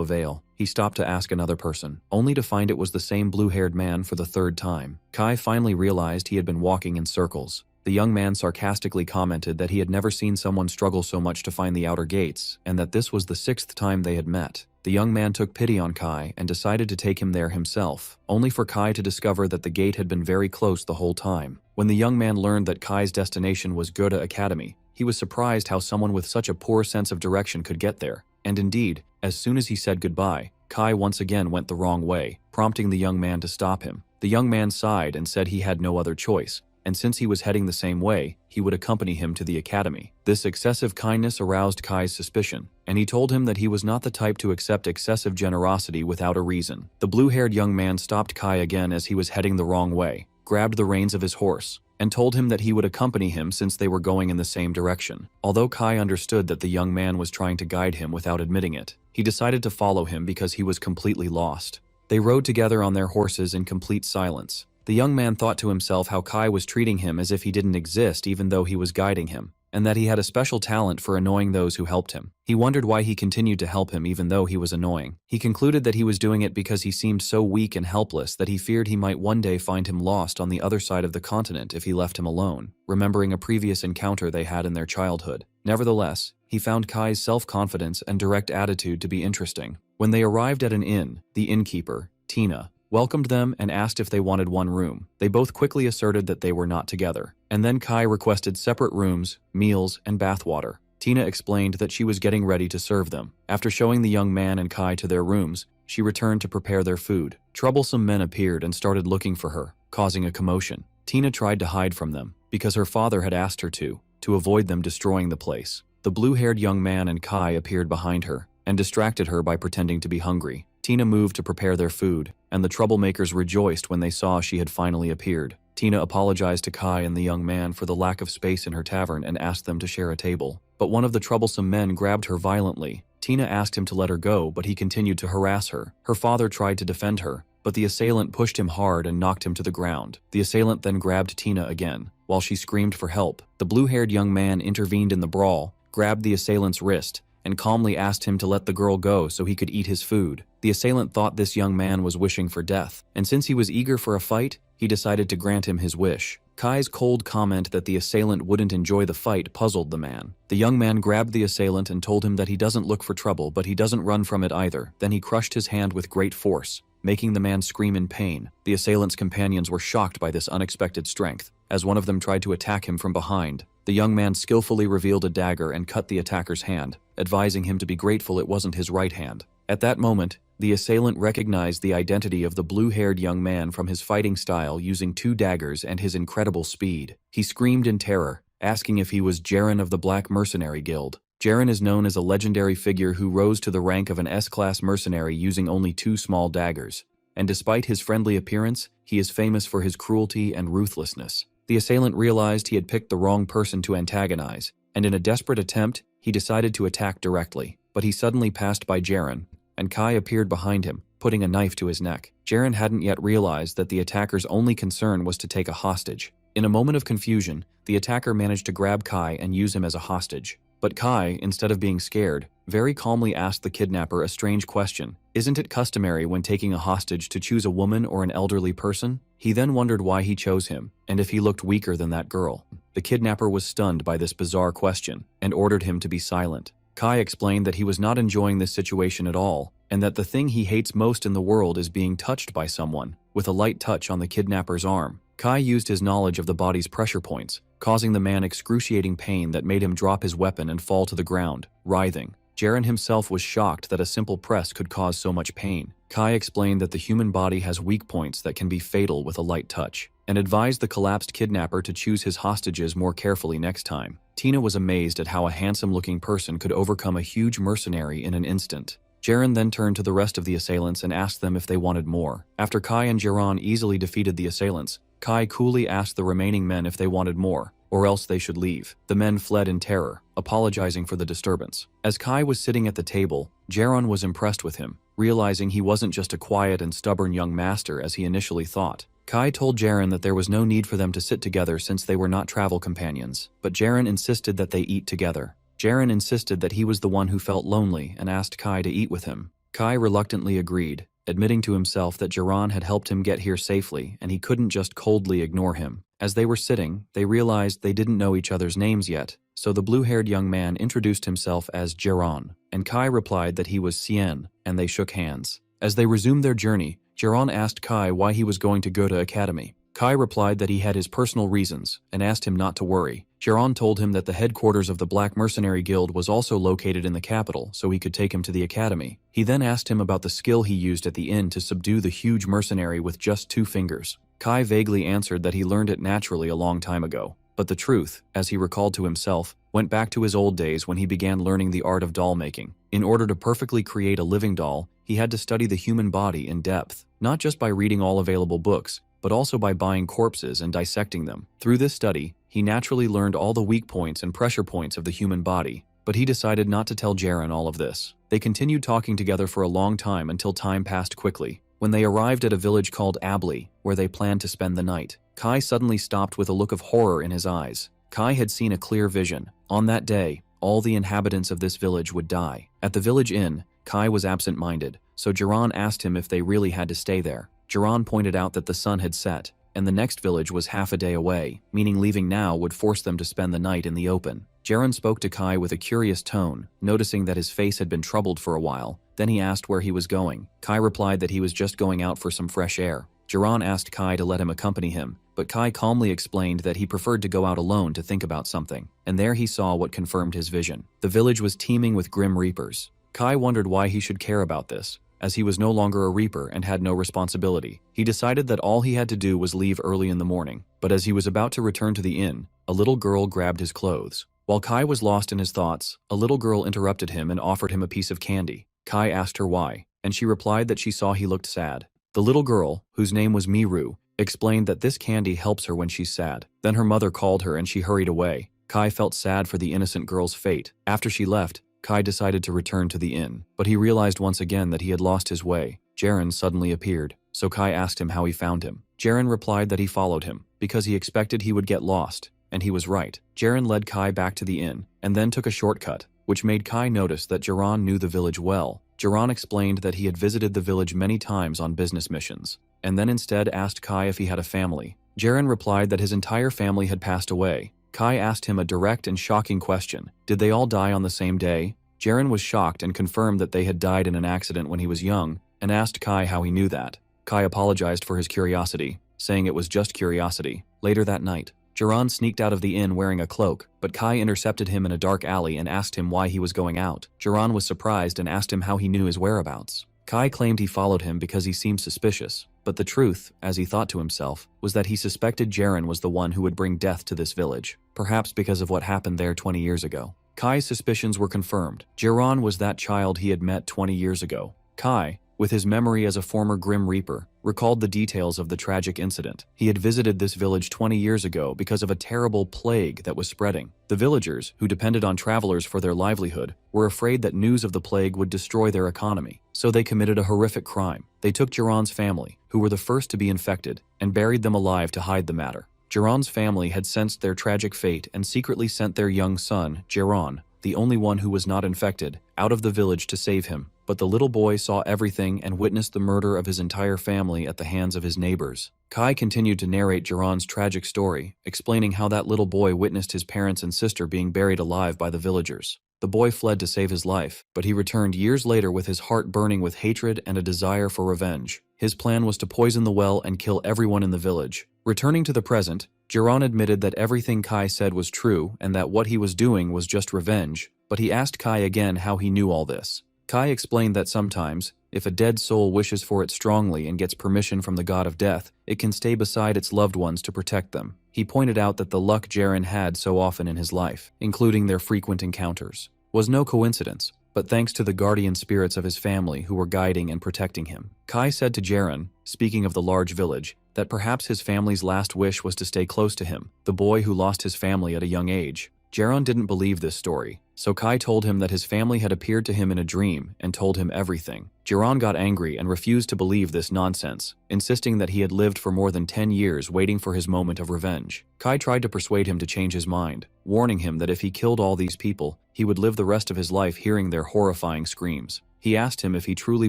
avail, he stopped to ask another person, only to find it was the same blue-haired man for the third time. Kai finally realized he had been walking in circles. The young man sarcastically commented that he had never seen someone struggle so much to find the outer gates, and that this was the 6th time they had met. The young man took pity on Kai and decided to take him there himself, only for Kai to discover that the gate had been very close the whole time. When the young man learned that Kai's destination was Goethe Academy, he was surprised how someone with such a poor sense of direction could get there. And indeed, as soon as he said goodbye, Kai once again went the wrong way, prompting the young man to stop him. The young man sighed and said he had no other choice, and since he was heading the same way, he would accompany him to the academy. This excessive kindness aroused Kai's suspicion, and he told him that he was not the type to accept excessive generosity without a reason. The blue-haired young man stopped Kai again as he was heading the wrong way, grabbed the reins of his horse, and told him that he would accompany him since they were going in the same direction. Although Kai understood that the young man was trying to guide him without admitting it, he decided to follow him because he was completely lost. They rode together on their horses in complete silence. The young man thought to himself how Kai was treating him as if he didn't exist even though he was guiding him, and that he had a special talent for annoying those who helped him. He wondered why he continued to help him even though he was annoying. He concluded that he was doing it because he seemed so weak and helpless that he feared he might one day find him lost on the other side of the continent if he left him alone, remembering a previous encounter they had in their childhood. Nevertheless, he found Kai's self-confidence and direct attitude to be interesting. When they arrived at an inn, the innkeeper, Tina, welcomed them and asked if they wanted one room. They both quickly asserted that they were not together, and then Kai requested separate rooms, meals, and bathwater. Tina explained that she was getting ready to serve them. After showing the young man and Kai to their rooms, she returned to prepare their food. Troublesome men appeared and started looking for her, causing a commotion. Tina tried to hide from them, because her father had asked her to avoid them destroying the place. The blue-haired young man and Kai appeared behind her, and distracted her by pretending to be hungry. Tina moved to prepare their food, and the troublemakers rejoiced when they saw she had finally appeared. Tina apologized to Kai and the young man for the lack of space in her tavern and asked them to share a table. But one of the troublesome men grabbed her violently. Tina asked him to let her go, but he continued to harass her. Her father tried to defend her, but the assailant pushed him hard and knocked him to the ground. The assailant then grabbed Tina again, while she screamed for help. The blue-haired young man intervened in the brawl, grabbed the assailant's wrist, and calmly asked him to let the girl go so he could eat his food. The assailant thought this young man was wishing for death, and since he was eager for a fight, he decided to grant him his wish. Kai's cold comment that the assailant wouldn't enjoy the fight puzzled the man. The young man grabbed the assailant and told him that he doesn't look for trouble, but he doesn't run from it either. Then he crushed his hand with great force, making the man scream in pain. The assailant's companions were shocked by this unexpected strength, as one of them tried to attack him from behind. The young man skillfully revealed a dagger and cut the attacker's hand, advising him to be grateful it wasn't his right hand. At that moment, the assailant recognized the identity of the blue-haired young man from his fighting style using 2 daggers and his incredible speed. He screamed in terror, asking if he was Jaren of the Black Mercenary Guild. Jaren is known as a legendary figure who rose to the rank of an S-class mercenary using only 2 small daggers. And despite his friendly appearance, he is famous for his cruelty and ruthlessness. The assailant realized he had picked the wrong person to antagonize, and in a desperate attempt, he decided to attack directly. But he suddenly passed by Jaren, and Kai appeared behind him, putting a knife to his neck. Jaren hadn't yet realized that the attacker's only concern was to take a hostage. In a moment of confusion, the attacker managed to grab Kai and use him as a hostage. But Kai, instead of being scared, very calmly asked the kidnapper a strange question. Isn't it customary when taking a hostage to choose a woman or an elderly person? He then wondered why he chose him, and if he looked weaker than that girl. The kidnapper was stunned by this bizarre question, and ordered him to be silent. Kai explained that he was not enjoying this situation at all, and that the thing he hates most in the world is being touched by someone. With a light touch on the kidnapper's arm, Kai used his knowledge of the body's pressure points, causing the man excruciating pain that made him drop his weapon and fall to the ground, writhing. Jaren himself was shocked that a simple press could cause so much pain. Kai explained that the human body has weak points that can be fatal with a light touch, and advised the collapsed kidnapper to choose his hostages more carefully next time. Tina was amazed at how a handsome-looking person could overcome a huge mercenary in an instant. Jaren then turned to the rest of the assailants and asked them if they wanted more. After Kai and Jiran easily defeated the assailants, Kai coolly asked the remaining men if they wanted more, or else they should leave. The men fled in terror, apologizing for the disturbance. As Kai was sitting at the table, Jaron was impressed with him, realizing he wasn't just a quiet and stubborn young master as he initially thought. Kai told Jaren that there was no need for them to sit together since they were not travel companions, but Jaren insisted that they eat together. Jaren insisted that he was the one who felt lonely and asked Kai to eat with him. Kai reluctantly agreed, admitting to himself that Jiran had helped him get here safely and he couldn't just coldly ignore him. As they were sitting, they realized they didn't know each other's names yet, so the blue-haired young man introduced himself as Jiran, and Kai replied that he was Seian, and they shook hands. As they resumed their journey, Jiran asked Kai why he was going to go to academy. Kai replied that he had his personal reasons and asked him not to worry. Jiran told him that the headquarters of the Black Mercenary Guild was also located in the capital, so he could take him to the academy. He then asked him about the skill he used at the inn to subdue the huge mercenary with just 2 fingers. Kai vaguely answered that he learned it naturally a long time ago. But the truth, as he recalled to himself, went back to his old days when he began learning the art of doll making. In order to perfectly create a living doll, he had to study the human body in depth, not just by reading all available books, but also by buying corpses and dissecting them. Through this study, he naturally learned all the weak points and pressure points of the human body, but he decided not to tell Jaren all of this. They continued talking together for a long time until time passed quickly. When they arrived at a village called Abli, where they planned to spend the night, Kai suddenly stopped with a look of horror in his eyes. Kai had seen a clear vision. On that day, all the inhabitants of this village would die. At the village inn, Kai was absent-minded, so Jiran asked him if they really had to stay there. Jiran pointed out that the sun had set, and the next village was half a day away, meaning leaving now would force them to spend the night in the open. Jiran spoke to Kai with a curious tone, noticing that his face had been troubled for a while. Then he asked where he was going. Kai replied that he was just going out for some fresh air. Jiran asked Kai to let him accompany him, but Kai calmly explained that he preferred to go out alone to think about something, and there he saw what confirmed his vision. The village was teeming with grim reapers. Kai wondered why he should care about this, as he was no longer a reaper and had no responsibility. He decided that all he had to do was leave early in the morning, but as he was about to return to the inn, a little girl grabbed his clothes. While Kai was lost in his thoughts, a little girl interrupted him and offered him a piece of candy. Kai asked her why, and she replied that she saw he looked sad. The little girl, whose name was Miru, explained that this candy helps her when she's sad. Then her mother called her and she hurried away. Kai felt sad for the innocent girl's fate. After she left, Kai decided to return to the inn, but he realized once again that he had lost his way. Jaren suddenly appeared, so Kai asked him how he found him. Jaren replied that he followed him, because he expected he would get lost, and he was right. Jaren led Kai back to the inn, and then took a shortcut, which made Kai notice that Jiran knew the village well. Jiran explained that he had visited the village many times on business missions, and then instead asked Kai if he had a family. Jaren replied that his entire family had passed away. Kai asked him a direct and shocking question. Did they all die on the same day? Jaren was shocked and confirmed that they had died in an accident when he was young, and asked Kai how he knew that. Kai apologized for his curiosity, saying it was just curiosity. Later that night, Jiran sneaked out of the inn wearing a cloak, but Kai intercepted him in a dark alley and asked him why he was going out. Jiran was surprised and asked him how he knew his whereabouts. Kai claimed he followed him because he seemed suspicious, but the truth, as he thought to himself, was that he suspected Jaren was the one who would bring death to this village, perhaps because of what happened there 20 years ago. Kai's suspicions were confirmed. Jiran was that child he had met 20 years ago. Kai, with his memory as a former Grim Reaper, recalled the details of the tragic incident. He had visited this village 20 years ago because of a terrible plague that was spreading. The villagers, who depended on travelers for their livelihood, were afraid that news of the plague would destroy their economy, so they committed a horrific crime. They took Jiran's family, who were the first to be infected, and buried them alive to hide the matter. Jiran's family had sensed their tragic fate and secretly sent their young son, Jiran, the only one who was not infected, out of the village to save him. But the little boy saw everything and witnessed the murder of his entire family at the hands of his neighbors. Kai continued to narrate Jiran's tragic story, explaining how that little boy witnessed his parents and sister being buried alive by the villagers. The boy fled to save his life, but he returned years later with his heart burning with hatred and a desire for revenge. His plan was to poison the well and kill everyone in the village. Returning to the present, Jiran admitted that everything Kai said was true and that what he was doing was just revenge, but he asked Kai again how he knew all this. Kai explained that sometimes, if a dead soul wishes for it strongly and gets permission from the god of death, it can stay beside its loved ones to protect them. He pointed out that the luck Jiran had so often in his life, including their frequent encounters, was no coincidence, but thanks to the guardian spirits of his family who were guiding and protecting him. Kai said to Jiran, speaking of the large village, that perhaps his family's last wish was to stay close to him, the boy who lost his family at a young age. Jiran didn't believe this story, so Kai told him that his family had appeared to him in a dream and told him everything. Jiran got angry and refused to believe this nonsense, insisting that he had lived for more than 10 years waiting for his moment of revenge. Kai tried to persuade him to change his mind, warning him that if he killed all these people, he would live the rest of his life hearing their horrifying screams. He asked him if he truly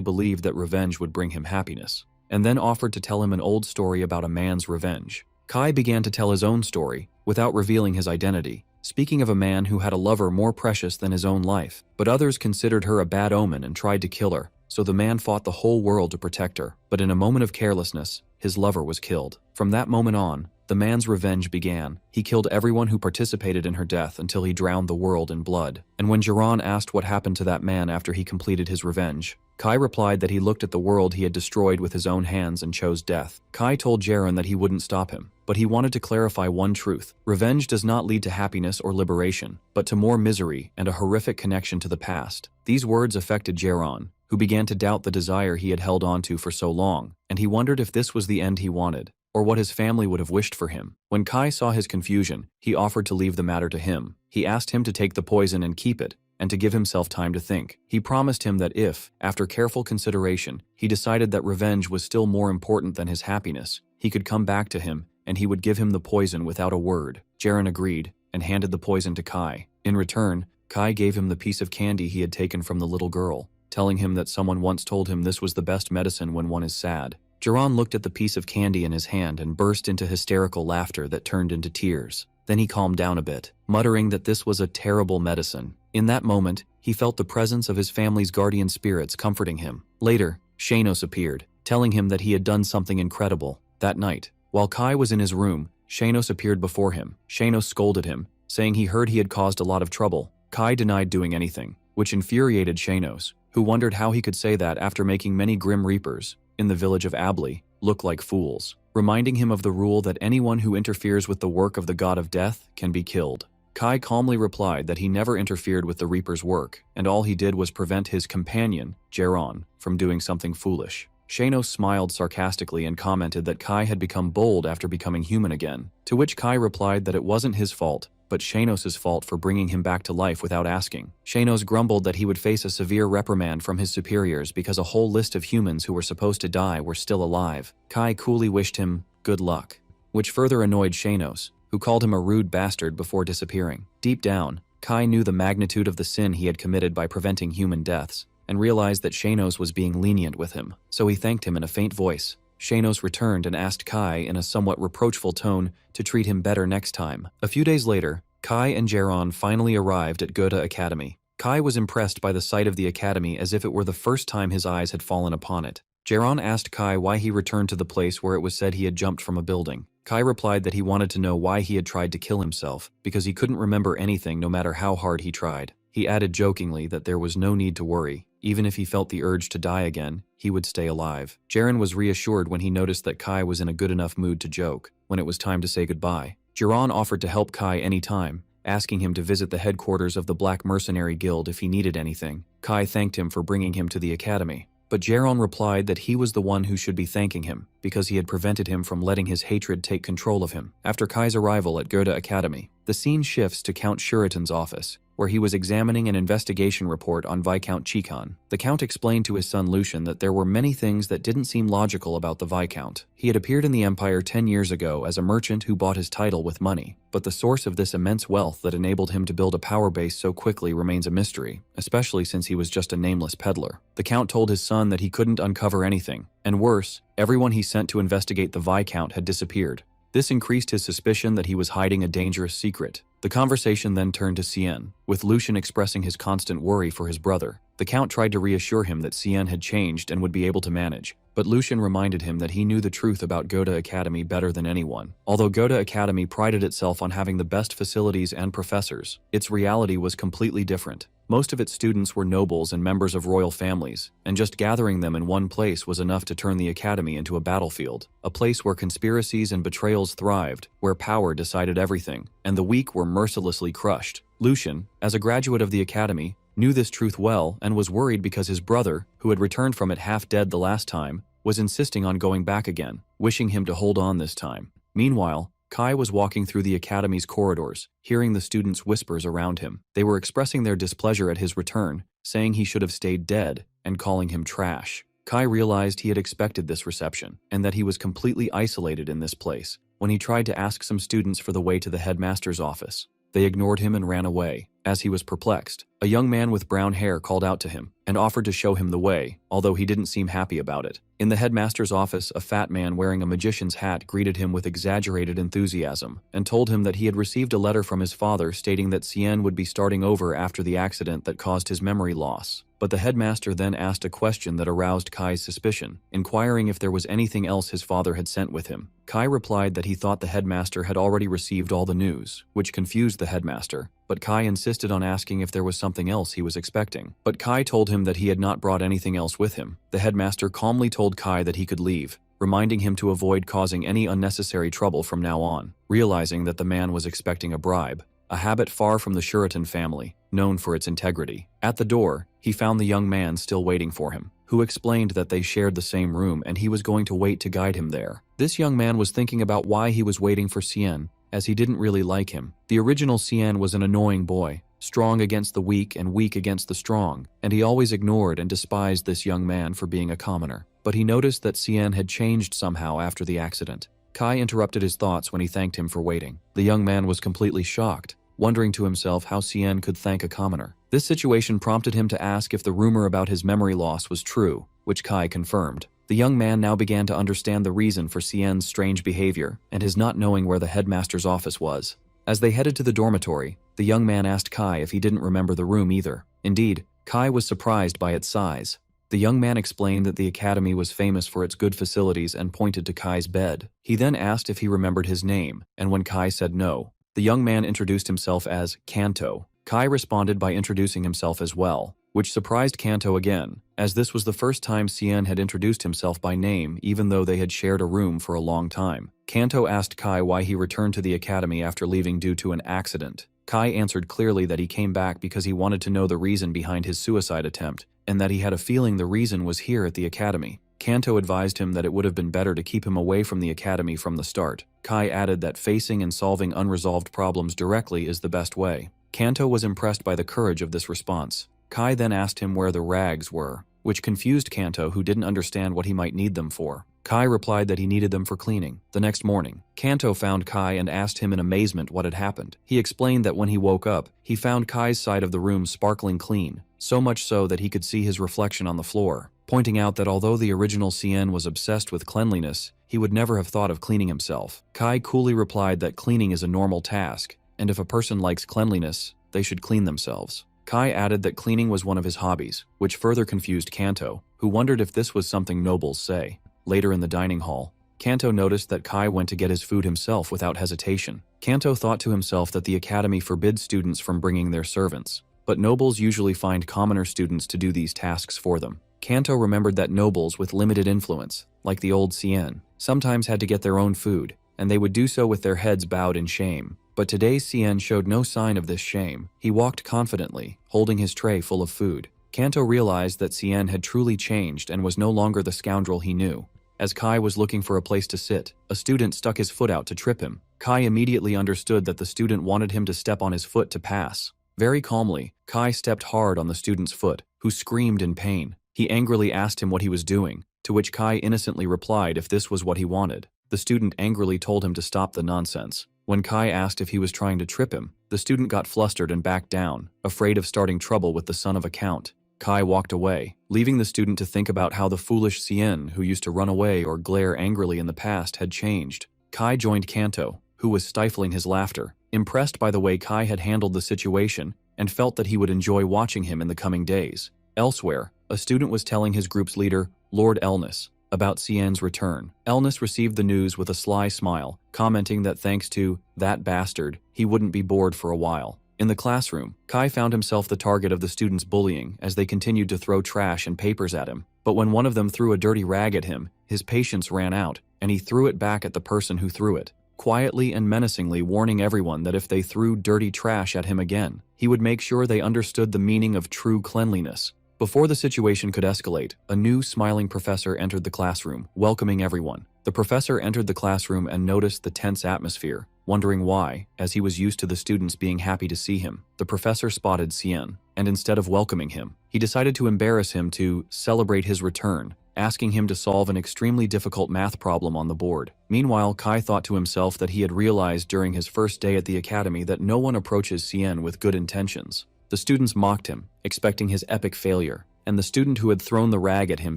believed that revenge would bring him happiness, and then offered to tell him an old story about a man's revenge. Kai began to tell his own story, without revealing his identity, speaking of a man who had a lover more precious than his own life, but others considered her a bad omen and tried to kill her, so the man fought the whole world to protect her. But in a moment of carelessness, his lover was killed. From that moment on, the man's revenge began. He killed everyone who participated in her death until he drowned the world in blood. And when Jiran asked what happened to that man after he completed his revenge, Kai replied that he looked at the world he had destroyed with his own hands and chose death. Kai told Jiran that he wouldn't stop him, but he wanted to clarify one truth. Revenge does not lead to happiness or liberation, but to more misery and a horrific connection to the past. These words affected Jiran, who began to doubt the desire he had held onto for so long, and he wondered if this was the end he wanted, or what his family would have wished for him. When Kai saw his confusion, he offered to leave the matter to him. He asked him to take the poison and keep it, and to give himself time to think. He promised him that if, after careful consideration, he decided that revenge was still more important than his happiness, he could come back to him, and he would give him the poison without a word. Jiran agreed, and handed the poison to Kai. In return, Kai gave him the piece of candy he had taken from the little girl, telling him that someone once told him this was the best medicine when one is sad. Jiran looked at the piece of candy in his hand and burst into hysterical laughter that turned into tears. Then he calmed down a bit, muttering that this was a terrible medicine. In that moment, he felt the presence of his family's guardian spirits comforting him. Later, Shanos appeared, telling him that he had done something incredible. That night, while Kai was in his room, Shanos appeared before him. Shanos scolded him, saying he heard he had caused a lot of trouble. Kai denied doing anything, which infuriated Shanos, who wondered how he could say that after making many Grim Reapers, in the village of Abli, look like fools, reminding him of the rule that anyone who interferes with the work of the god of death can be killed. Kai calmly replied that he never interfered with the Reaper's work, and all he did was prevent his companion, Jiran, from doing something foolish. Shanos smiled sarcastically and commented that Kai had become bold after becoming human again, to which Kai replied that it wasn't his fault, but Shanos' fault for bringing him back to life without asking. Shanos grumbled that he would face a severe reprimand from his superiors because a whole list of humans who were supposed to die were still alive. Kai coolly wished him good luck, which further annoyed Shanos, who called him a rude bastard before disappearing. Deep down, Kai knew the magnitude of the sin he had committed by preventing human deaths, and realized that Shanos was being lenient with him, so he thanked him in a faint voice. Shanos returned and asked Kai in a somewhat reproachful tone to treat him better next time. A few days later, Kai and Jiran finally arrived at Goethe Academy. Kai was impressed by the sight of the academy as if it were the first time his eyes had fallen upon it. Jiran asked Kai why he returned to the place where it was said he had jumped from a building. Kai replied that he wanted to know why he had tried to kill himself, because he couldn't remember anything no matter how hard he tried. He added jokingly that there was no need to worry. Even if he felt the urge to die again, he would stay alive. Jiran was reassured when he noticed that Kai was in a good enough mood to joke. When it was time to say goodbye, Jiran offered to help Kai anytime, asking him to visit the headquarters of the Black Mercenary Guild if he needed anything. Kai thanked him for bringing him to the academy, but Jiran replied that he was the one who should be thanking him, because he had prevented him from letting his hatred take control of him. After Kai's arrival at Goethe Academy, the scene shifts to Count Shuritan's office, where he was examining an investigation report on Viscount Chikon. The Count explained to his son Lucian that there were many things that didn't seem logical about the Viscount. He had appeared in the Empire 10 years ago as a merchant who bought his title with money, but the source of this immense wealth that enabled him to build a power base so quickly remains a mystery, especially since he was just a nameless peddler. The Count told his son that he couldn't uncover anything, and worse, everyone he sent to investigate the Viscount had disappeared. This increased his suspicion that he was hiding a dangerous secret. The conversation then turned to Seian, with Lucian expressing his constant worry for his brother. The Count tried to reassure him that Seian had changed and would be able to manage, but Lucian reminded him that he knew the truth about Goda Academy better than anyone. Although Goda Academy prided itself on having the best facilities and professors, its reality was completely different. Most of its students were nobles and members of royal families, and just gathering them in one place was enough to turn the academy into a battlefield, a place where conspiracies and betrayals thrived, where power decided everything, and the weak were mercilessly crushed. Lucian, as a graduate of the academy, knew this truth well and was worried because his brother, who had returned from it half dead the last time, was insisting on going back again, wishing him to hold on this time. Meanwhile, Kai was walking through the academy's corridors, hearing the students' whispers around him. They were expressing their displeasure at his return, saying he should have stayed dead, and calling him trash. Kai realized he had expected this reception, and that he was completely isolated in this place, when he tried to ask some students for the way to the headmaster's office. They ignored him and ran away. As he was perplexed, a young man with brown hair called out to him and offered to show him the way, although he didn't seem happy about it. In the headmaster's office, a fat man wearing a magician's hat greeted him with exaggerated enthusiasm and told him that he had received a letter from his father stating that Seian would be starting over after the accident that caused his memory loss. But the headmaster then asked a question that aroused Kai's suspicion, inquiring if there was anything else his father had sent with him. Kai replied that he thought the headmaster had already received all the news, which confused the headmaster, but Kai insisted on asking if there was something else he was expecting. But Kai told him that he had not brought anything else with him. The headmaster calmly told Kai that he could leave, reminding him to avoid causing any unnecessary trouble from now on, realizing that the man was expecting a bribe, a habit far from the Shuritan family, known for its integrity. At the door, he found the young man still waiting for him, who explained that they shared the same room and he was going to wait to guide him there. This young man was thinking about why he was waiting for Seian, as he didn't really like him. The original Seian was an annoying boy, strong against the weak and weak against the strong, and he always ignored and despised this young man for being a commoner. But he noticed that Seian had changed somehow after the accident. Kai interrupted his thoughts when he thanked him for waiting. The young man was completely shocked, wondering to himself how Seian could thank a commoner. This situation prompted him to ask if the rumor about his memory loss was true, which Kai confirmed. The young man now began to understand the reason for Seian's strange behavior and his not knowing where the headmaster's office was. As they headed to the dormitory, the young man asked Kai if he didn't remember the room either. Indeed, Kai was surprised by its size. The young man explained that the academy was famous for its good facilities and pointed to Kai's bed. He then asked if he remembered his name, and when Kai said no, the young man introduced himself as Kanto. Kai responded by introducing himself as well, which surprised Kanto again, as this was the first time Seian had introduced himself by name even though they had shared a room for a long time. Kanto asked Kai why he returned to the academy after leaving due to an accident. Kai answered clearly that he came back because he wanted to know the reason behind his suicide attempt, and that he had a feeling the reason was here at the academy. Kanto advised him that it would have been better to keep him away from the academy from the start. Kai added that facing and solving unresolved problems directly is the best way. Kanto was impressed by the courage of this response. Kai then asked him where the rags were, which confused Kanto, who didn't understand what he might need them for. Kai replied that he needed them for cleaning. The next morning, Kanto found Kai and asked him in amazement what had happened. He explained that when he woke up, he found Kai's side of the room sparkling clean, so much so that he could see his reflection on the floor, pointing out that although the original Seian was obsessed with cleanliness, he would never have thought of cleaning himself. Kai coolly replied that cleaning is a normal task, and if a person likes cleanliness, they should clean themselves. Kai added that cleaning was one of his hobbies, which further confused Kanto, who wondered if this was something nobles say. Later in the dining hall, Kanto noticed that Kai went to get his food himself without hesitation. Kanto thought to himself that the academy forbids students from bringing their servants, but nobles usually find commoner students to do these tasks for them. Kanto remembered that nobles with limited influence, like the old Seian, sometimes had to get their own food, and they would do so with their heads bowed in shame. But today's Seian showed no sign of this shame. He walked confidently, holding his tray full of food. Kanto realized that Seian had truly changed and was no longer the scoundrel he knew. As Kai was looking for a place to sit, a student stuck his foot out to trip him. Kai immediately understood that the student wanted him to step on his foot to pass. Very calmly, Kai stepped hard on the student's foot, who screamed in pain. He angrily asked him what he was doing, to which Kai innocently replied if this was what he wanted. The student angrily told him to stop the nonsense. When Kai asked if he was trying to trip him, the student got flustered and backed down, afraid of starting trouble with the son of a count. Kai walked away, leaving the student to think about how the foolish Seian, who used to run away or glare angrily in the past, had changed. Kai joined Kanto, who was stifling his laughter, impressed by the way Kai had handled the situation, and felt that he would enjoy watching him in the coming days. Elsewhere, a student was telling his group's leader, Lord Elnus, about Seian's return. Elnus received the news with a sly smile, commenting that thanks to that bastard, he wouldn't be bored for a while. In the classroom, Kai found himself the target of the students' bullying as they continued to throw trash and papers at him. But when one of them threw a dirty rag at him, his patience ran out, and he threw it back at the person who threw it, quietly and menacingly warning everyone that if they threw dirty trash at him again, he would make sure they understood the meaning of true cleanliness. Before the situation could escalate, a new smiling professor entered the classroom, welcoming everyone. The professor entered the classroom and noticed the tense atmosphere, wondering why, as he was used to the students being happy to see him. The professor spotted Seian, and instead of welcoming him, he decided to embarrass him to celebrate his return, asking him to solve an extremely difficult math problem on the board. Meanwhile, Kai thought to himself that he had realized during his first day at the academy that no one approaches Seian with good intentions. The students mocked him, expecting his epic failure, and the student who had thrown the rag at him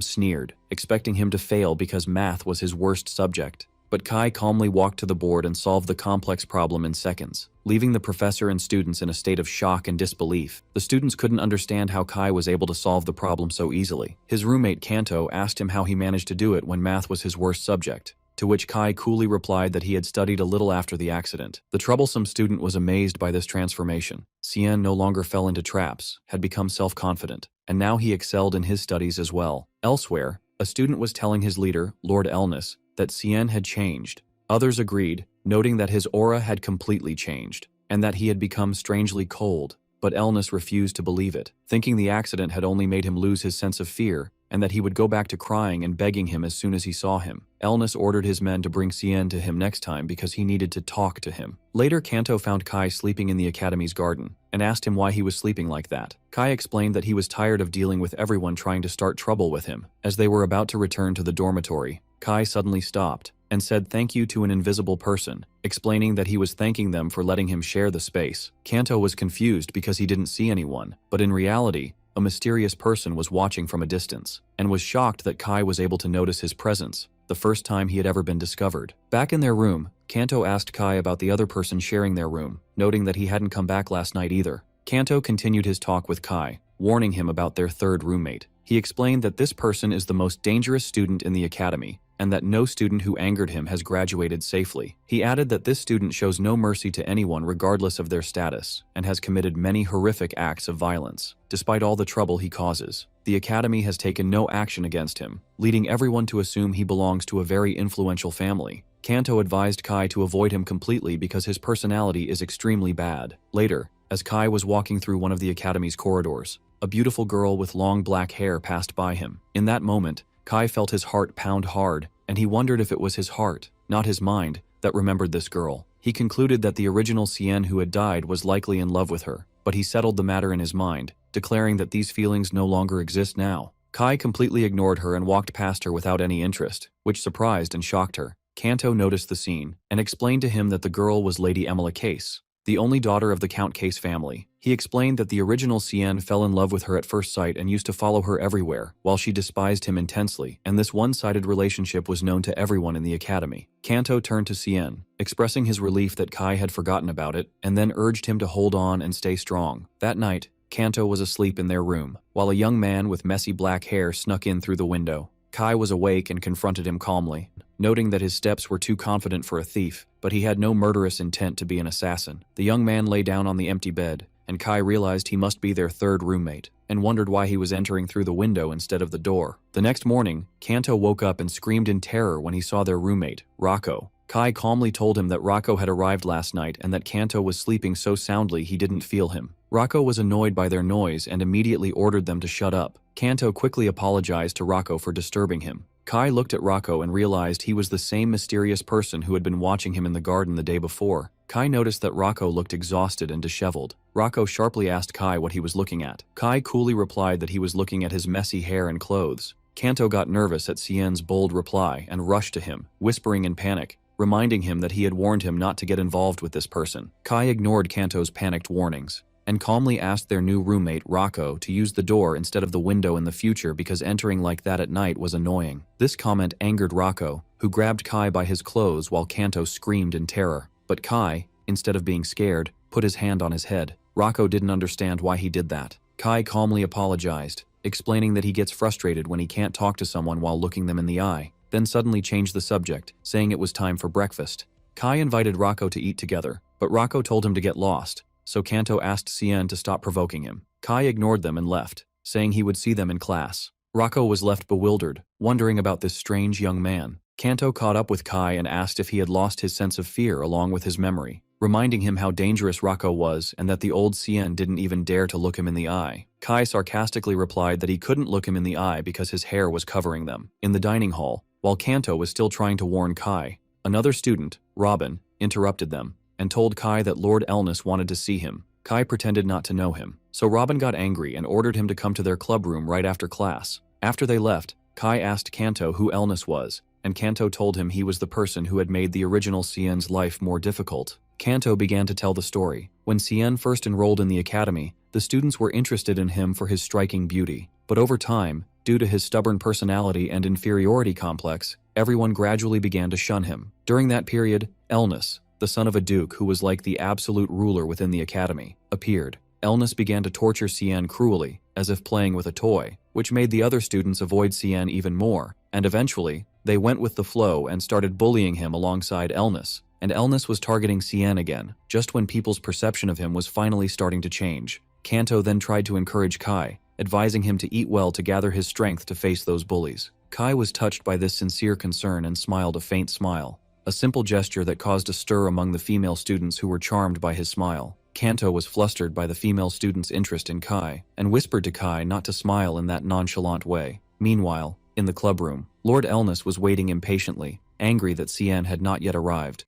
sneered, expecting him to fail because math was his worst subject. But Kai calmly walked to the board and solved the complex problem in seconds, leaving the professor and students in a state of shock and disbelief. The students couldn't understand how Kai was able to solve the problem so easily. His roommate Kanto asked him how he managed to do it when math was his worst subject, to which Kai coolly replied that he had studied a little after the accident. The troublesome student was amazed by this transformation. Seian no longer fell into traps, had become self-confident, and now he excelled in his studies as well. Elsewhere, a student was telling his leader, Lord Elnus, that Seian had changed. Others agreed, noting that his aura had completely changed, and that he had become strangely cold, but Elnus refused to believe it, thinking the accident had only made him lose his sense of fear, and that he would go back to crying and begging him as soon as he saw him. Elnus ordered his men to bring Seian to him next time because he needed to talk to him. Later, Kanto found Kai sleeping in the academy's garden, and asked him why he was sleeping like that. Kai explained that he was tired of dealing with everyone trying to start trouble with him. As they were about to return to the dormitory, Kai suddenly stopped and said thank you to an invisible person, explaining that he was thanking them for letting him share the space. Kanto was confused because he didn't see anyone, but in reality, a mysterious person was watching from a distance, and was shocked that Kai was able to notice his presence, the first time he had ever been discovered. Back in their room, Kanto asked Kai about the other person sharing their room, noting that he hadn't come back last night either. Kanto continued his talk with Kai, warning him about their third roommate. He explained that this person is the most dangerous student in the academy, and that no student who angered him has graduated safely. He added that this student shows no mercy to anyone regardless of their status, and has committed many horrific acts of violence. Despite all the trouble he causes, the academy has taken no action against him, leading everyone to assume he belongs to a very influential family. Kanto advised Kai to avoid him completely because his personality is extremely bad. Later, as Kai was walking through one of the academy's corridors, a beautiful girl with long black hair passed by him. In that moment, Kai felt his heart pound hard, and he wondered if it was his heart, not his mind, that remembered this girl. He concluded that the original Seian who had died was likely in love with her, but he settled the matter in his mind, declaring that these feelings no longer exist now. Kai completely ignored her and walked past her without any interest, which surprised and shocked her. Kanto noticed the scene, and explained to him that the girl was Lady Emila Case, the only daughter of the Count Case family. He explained that the original Seian fell in love with her at first sight and used to follow her everywhere, while she despised him intensely, and this one-sided relationship was known to everyone in the academy. Kanto turned to Seian, expressing his relief that Kai had forgotten about it, and then urged him to hold on and stay strong. That night, Kanto was asleep in their room, while a young man with messy black hair snuck in through the window. Kai was awake and confronted him calmly, noting that his steps were too confident for a thief, but he had no murderous intent to be an assassin. The young man lay down on the empty bed, and Kai realized he must be their third roommate, and wondered why he was entering through the window instead of the door. The next morning, Kanto woke up and screamed in terror when he saw their roommate, Rocco. Kai calmly told him that Rocco had arrived last night and that Kanto was sleeping so soundly he didn't feel him. Rocco was annoyed by their noise and immediately ordered them to shut up. Kanto quickly apologized to Rocco for disturbing him. Kai looked at Rocco and realized he was the same mysterious person who had been watching him in the garden the day before. Kai noticed that Rocco looked exhausted and disheveled. Rocco sharply asked Kai what he was looking at. Kai coolly replied that he was looking at his messy hair and clothes. Kanto got nervous at Seian's bold reply and rushed to him, whispering in panic, reminding him that he had warned him not to get involved with this person. Kai ignored Kanto's panicked warnings and calmly asked their new roommate, Rocco, to use the door instead of the window in the future because entering like that at night was annoying. This comment angered Rocco, who grabbed Kai by his clothes while Kanto screamed in terror. But Kai, instead of being scared, put his hand on his head. Rocco didn't understand why he did that. Kai calmly apologized, explaining that he gets frustrated when he can't talk to someone while looking them in the eye, then suddenly changed the subject, saying it was time for breakfast. Kai invited Rocco to eat together, but Rocco told him to get lost, so Kanto asked Seian to stop provoking him. Kai ignored them and left, saying he would see them in class. Rocco was left bewildered, wondering about this strange young man. Kanto caught up with Kai and asked if he had lost his sense of fear along with his memory, reminding him how dangerous Rocco was and that the old Seian didn't even dare to look him in the eye. Kai sarcastically replied that he couldn't look him in the eye because his hair was covering them. In the dining hall, while Kanto was still trying to warn Kai, another student, Robin, interrupted them and told Kai that Lord Elnis wanted to see him. Kai pretended not to know him, so Robin got angry and ordered him to come to their club room right after class. After they left, Kai asked Kanto who Elnis was, and Kanto told him he was the person who had made the original Seian's life more difficult. Kanto began to tell the story. When Seian first enrolled in the academy, the students were interested in him for his striking beauty. But over time, due to his stubborn personality and inferiority complex, everyone gradually began to shun him. During that period, Elnis, the son of a duke who was like the absolute ruler within the academy, appeared. Elnis began to torture Seian cruelly, as if playing with a toy, which made the other students avoid Seian even more, and eventually, they went with the flow and started bullying him alongside Elnis. And Elnis was targeting Seian again, just when people's perception of him was finally starting to change. Kanto then tried to encourage Kai, advising him to eat well to gather his strength to face those bullies. Kai was touched by this sincere concern and smiled a faint smile, a simple gesture that caused a stir among the female students who were charmed by his smile. Kanto was flustered by the female students' interest in Kai, and whispered to Kai not to smile in that nonchalant way. Meanwhile, in the club room, Lord Elnis was waiting impatiently, angry that Seian had not yet arrived.